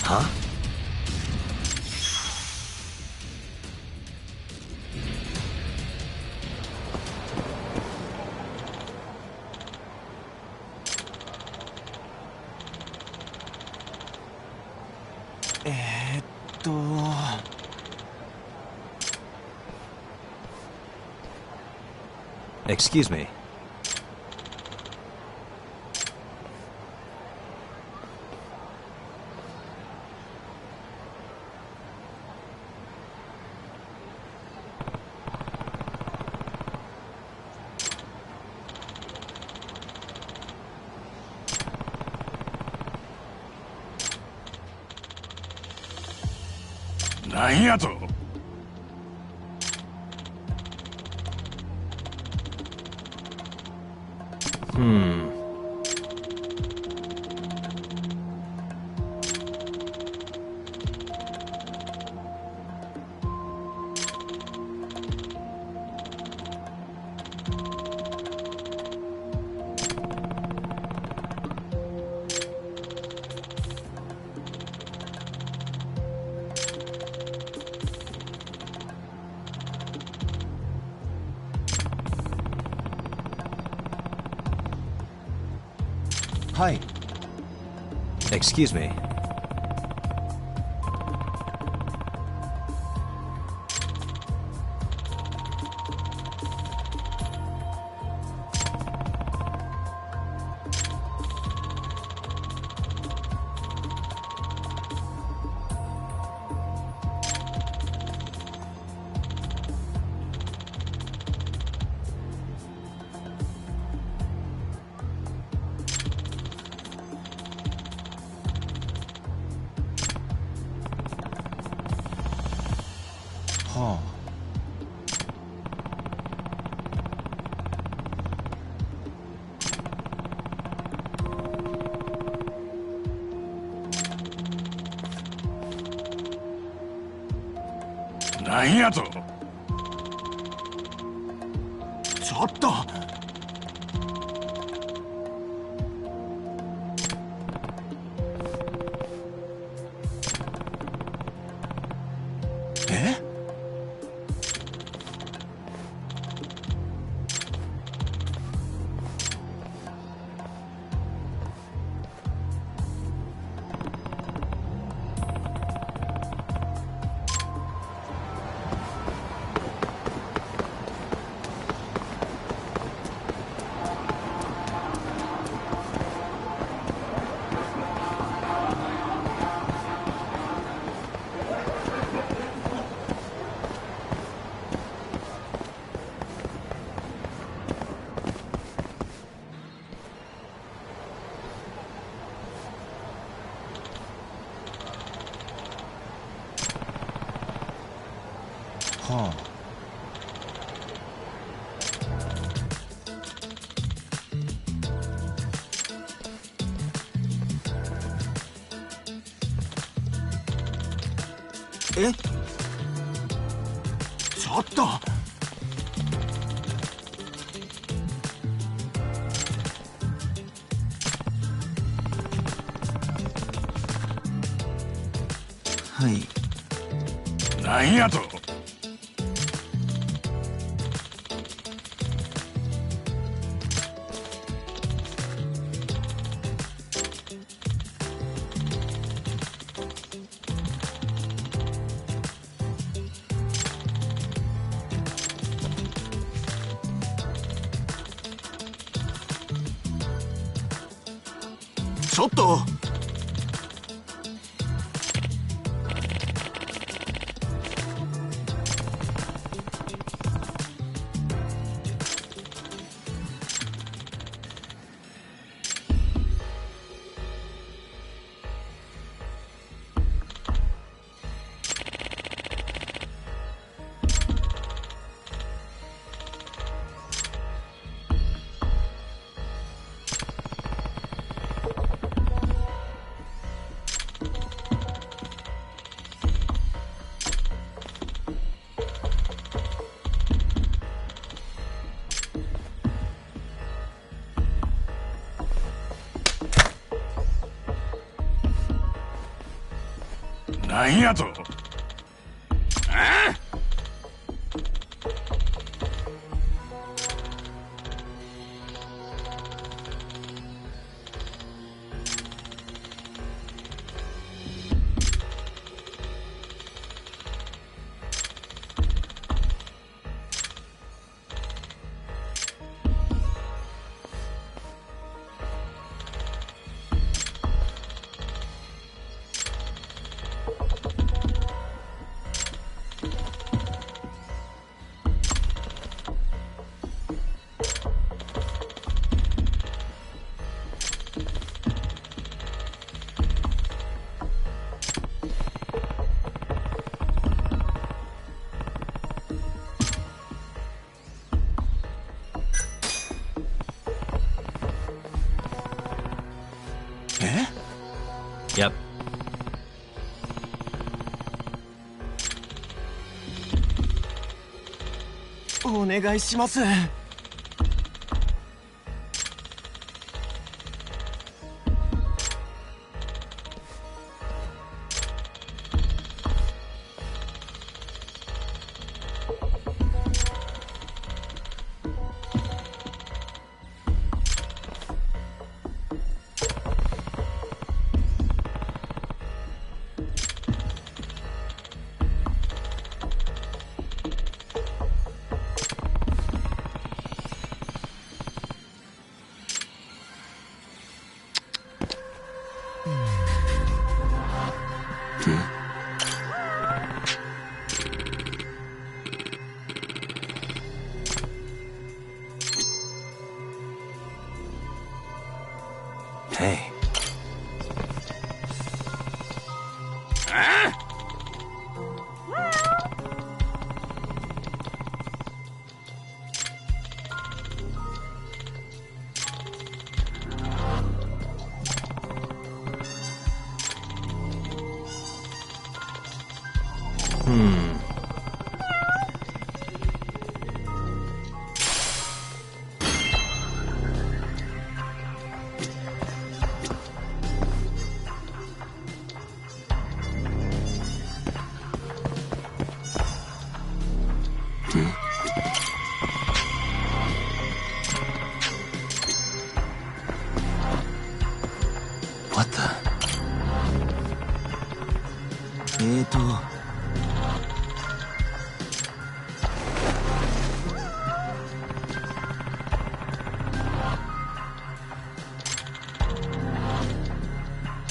Huh? Excuse me. Hi. Excuse me. なんやと。ちょっと。え？はあ。え？ちょっと。はい。なんやと。ちょっと。なんやと。え？Yep. お願いします。Hey.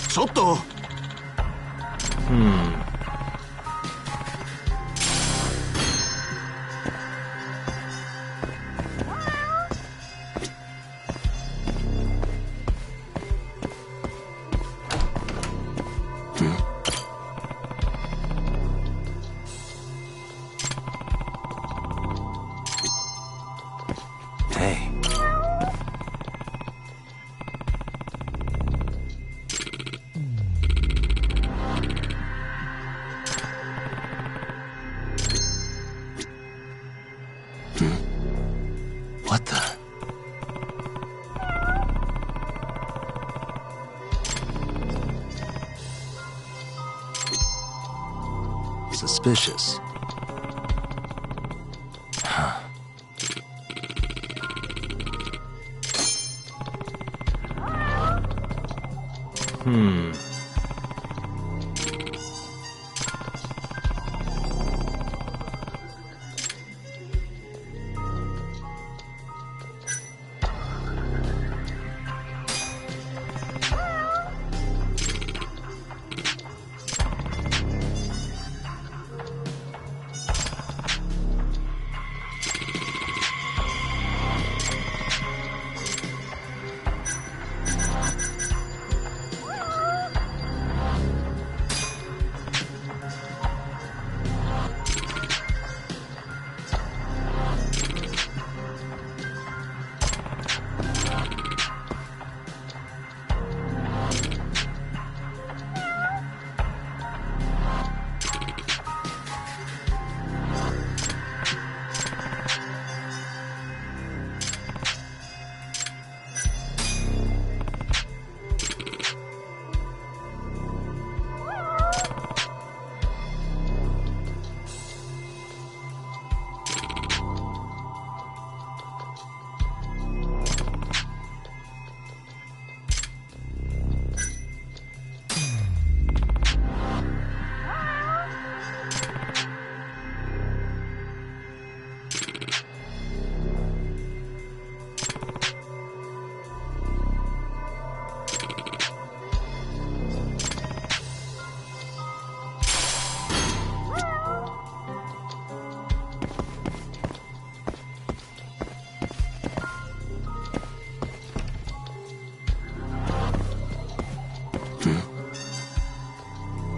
ちょっと。What the? Suspicious. Huh.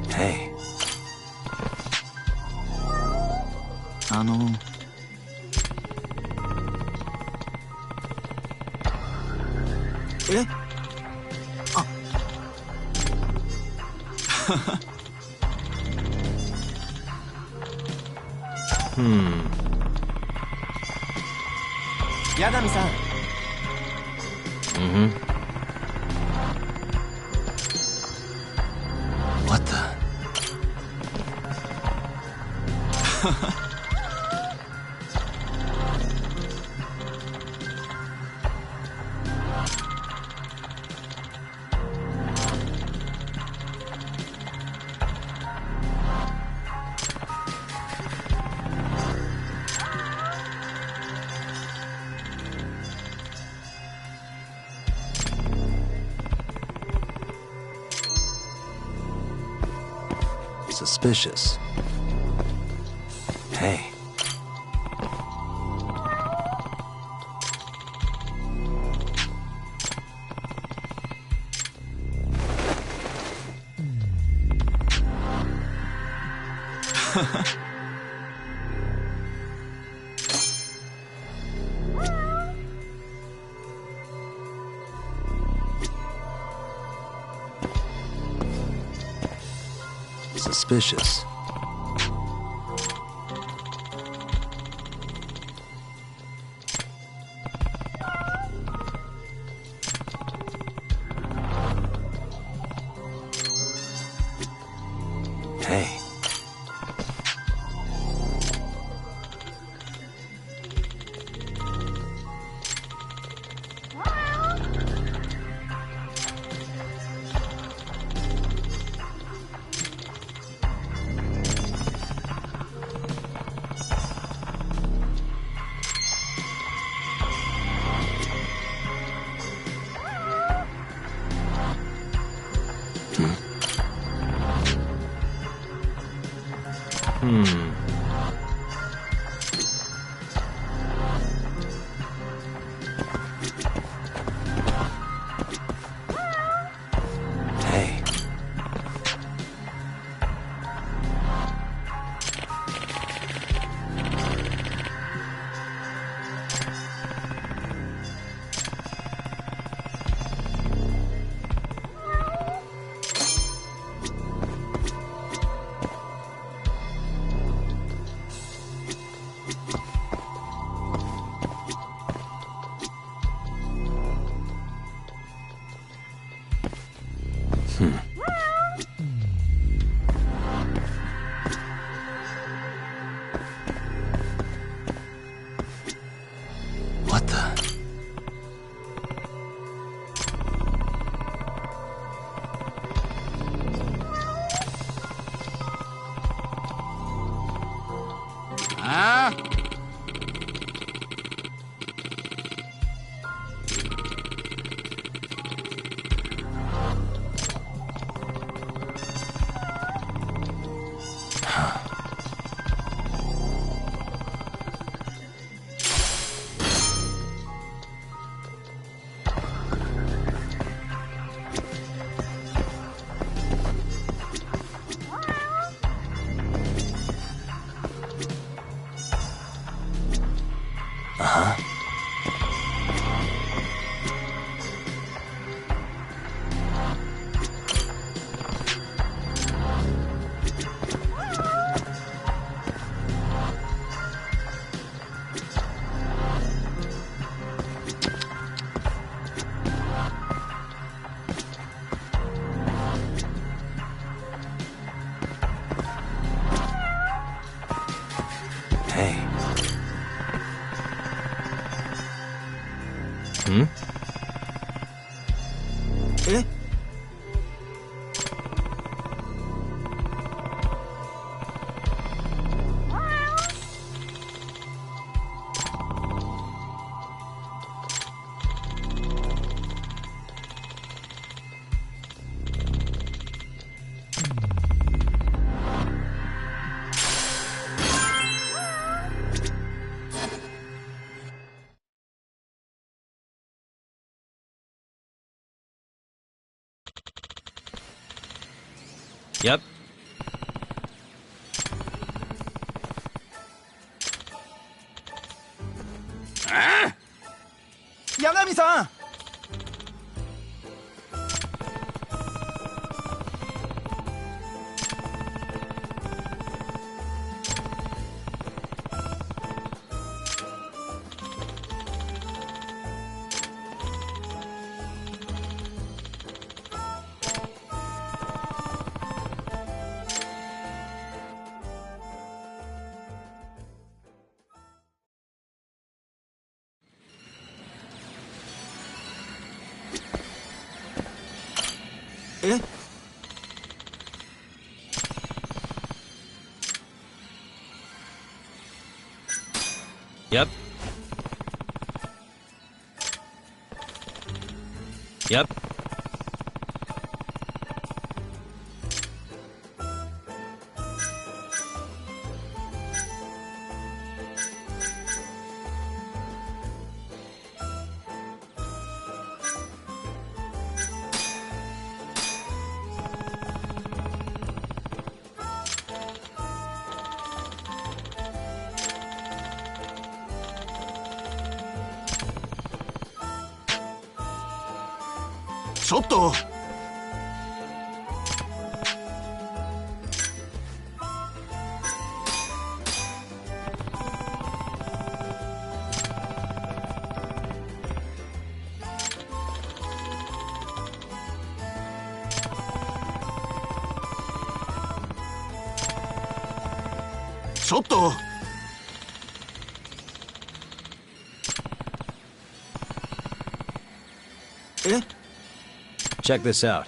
Hey. え？あ。八神さん。What the? Suspicious. Hey. Suspicious. Hey. Hey. What the? Ah? Hey. Eh? Yep. 八神さん。え？ Yep. Yep.ちょっと。ちょっと。え？ Check this out.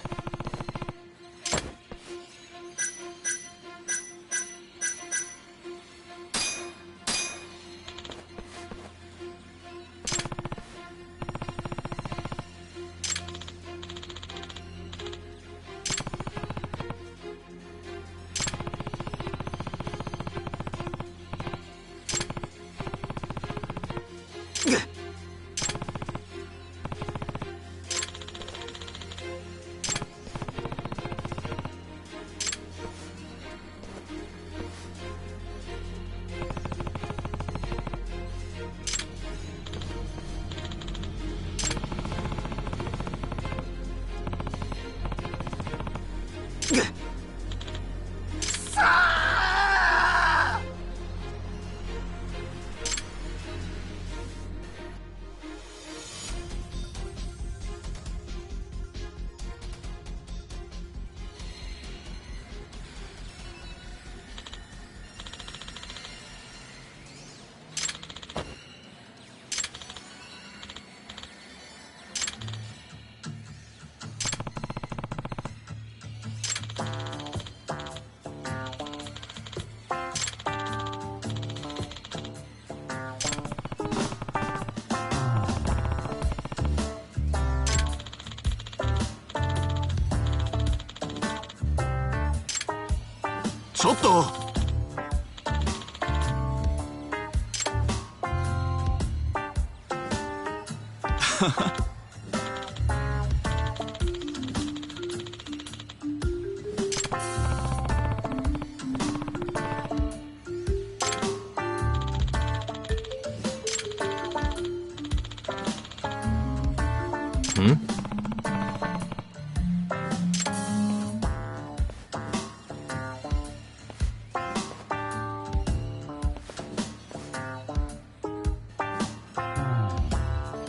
ちょっと。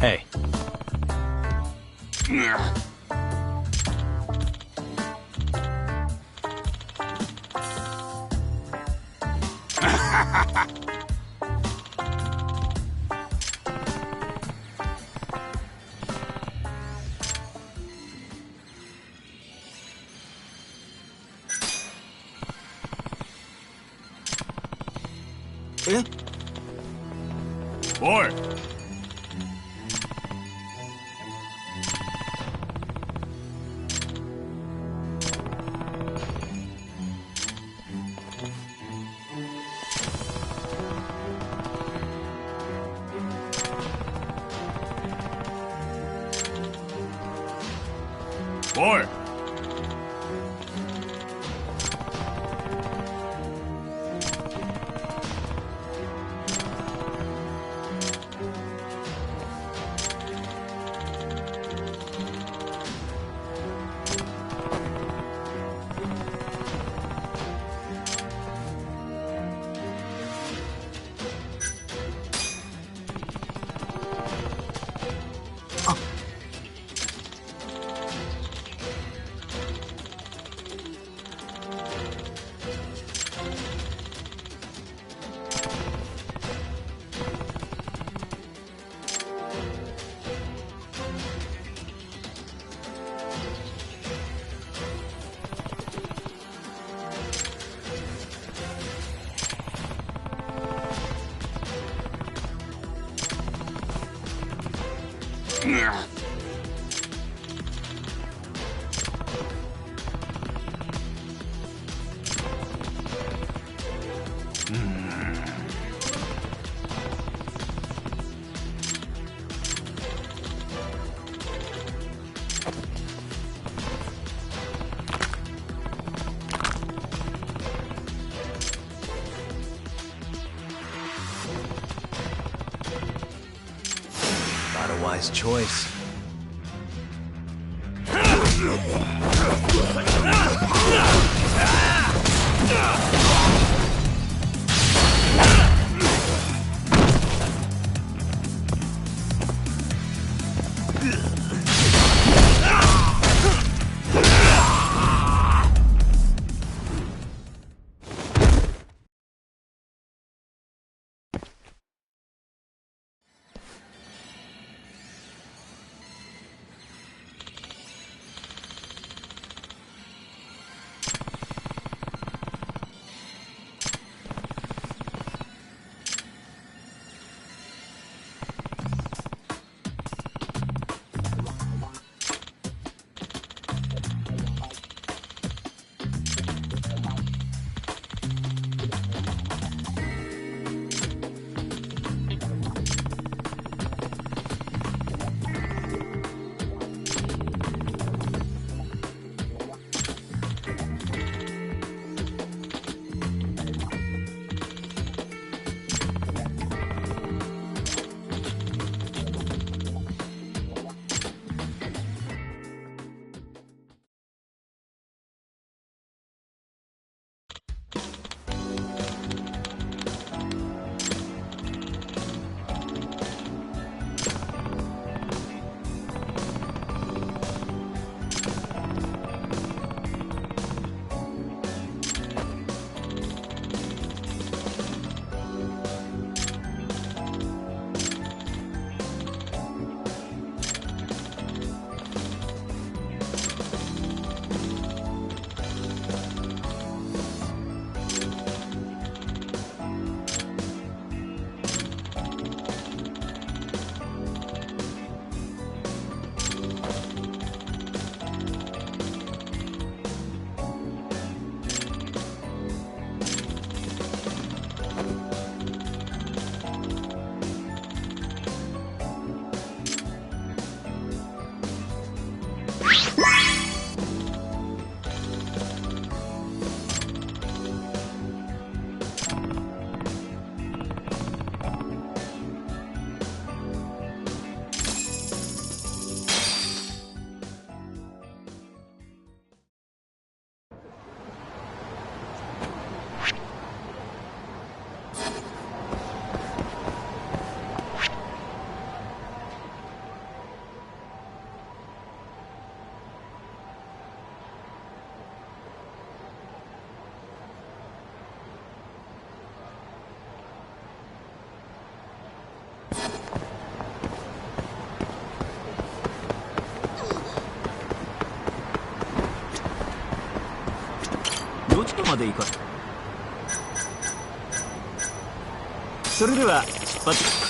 Hey. Eh? Boy! Boy! Not a wise choice. まで行こう。それでは出発。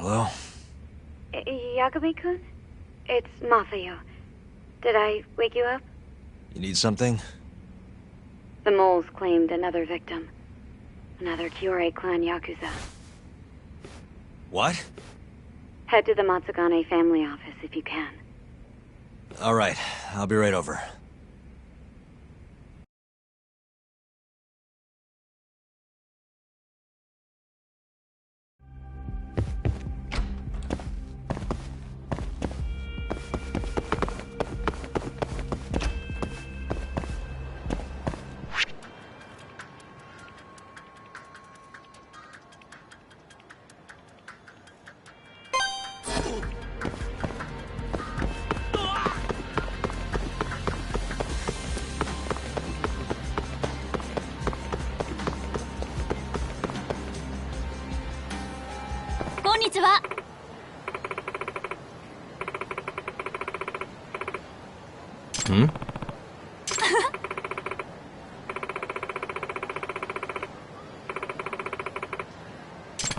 Hello? Yagami-kun? It's Masayo. Did I wake you up? You need something? The moles claimed another victim. Another Kyorei clan Yakuza. What? Head to the Matsugane family office if you can. All right, I'll be right over. Hmm?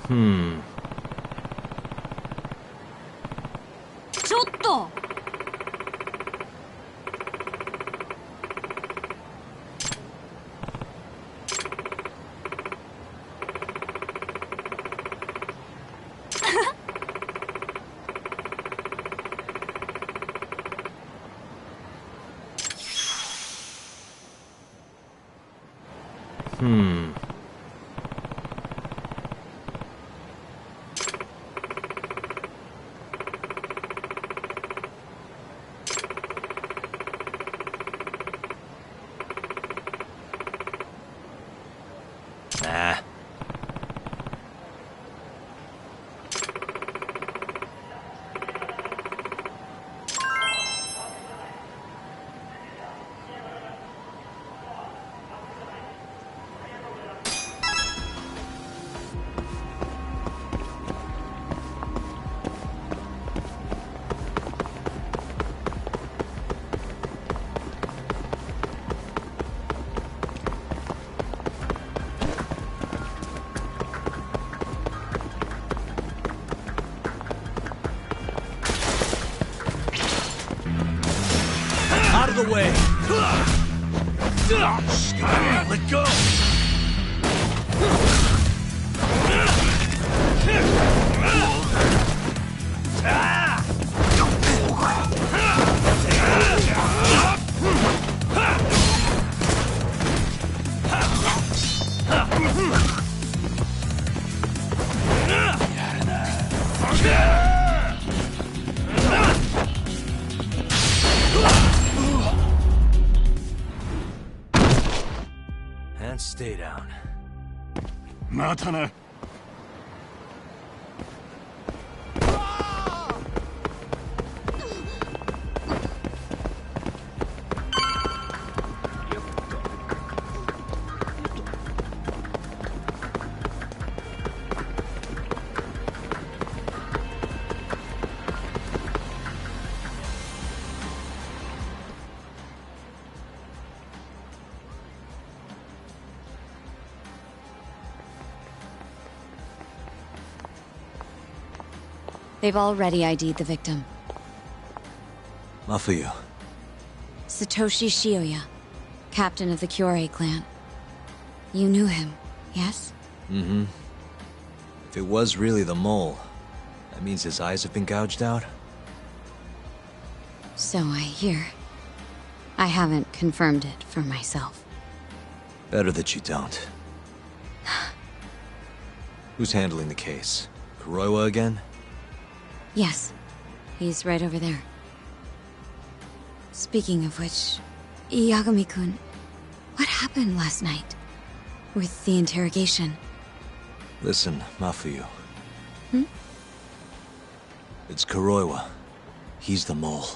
Hmm. ちょっとHmm. Nah. Out of the way! Let go! And stay down. またな。They've already ID'd the victim. Mafuyu. Satoshi Shioya, captain of the Kyorei clan. You knew him, yes? Mm-hmm. If it was really the mole, that means his eyes have been gouged out? So I hear. I haven't confirmed it for myself. Better that you don't. Who's handling the case? Kuroiwa again? Yes. He's right over there. Speaking of which, Yagami-kun, what happened last night? With the interrogation? Listen, Mafuyu. Hmm? It's Kuroiwa. He's the mole.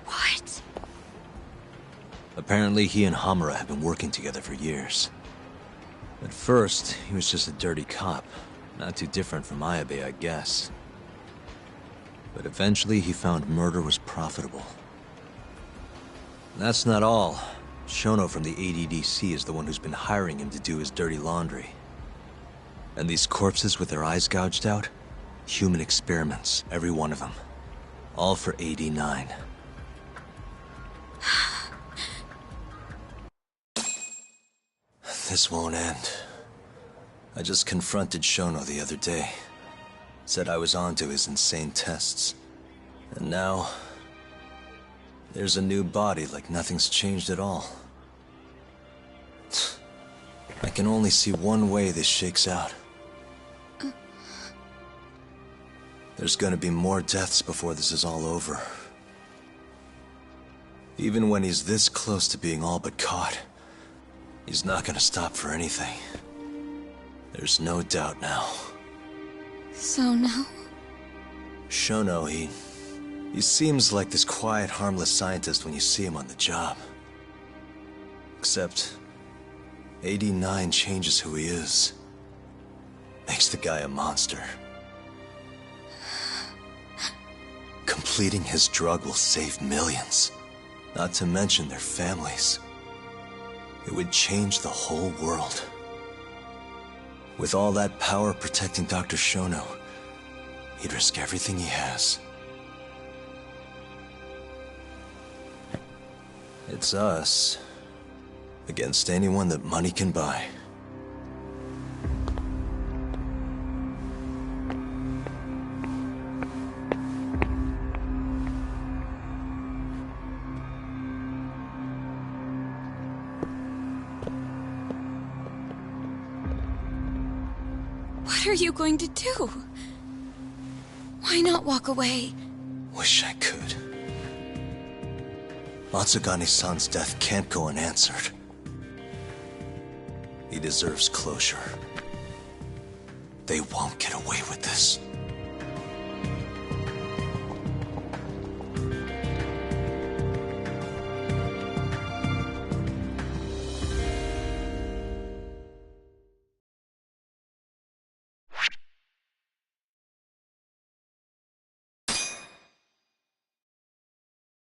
What? Apparently he and Hamura have been working together for years. At first, he was just a dirty cop. Not too different from Ayabe, I guess. But eventually he found murder was profitable. That's not all. Shono from the ADDC is the one who's been hiring him to do his dirty laundry. And these corpses with their eyes gouged out? Human experiments, every one of them. All for 89. This won't end. I just confronted Shono the other day. Said I was onto his insane tests. And now... there's a new body like nothing's changed at all. I can only see one way this shakes out. There's gonna be more deaths before this is all over. Even when he's this close to being all but caught, he's not gonna stop for anything. There's no doubt now. So now? Shono, he seems like this quiet, harmless scientist when you see him on the job. Except, 89 changes who he is. Makes the guy a monster. Completing his drug will save millions, not to mention their families. It would change the whole world. With all that power protecting Dr. Shono, he'd risk everything he has. It's us against anyone that money can buy. What are you going to do? Why not walk away? Wish I could. Matsugane-san's death can't go unanswered. He deserves closure. They won't get away with this.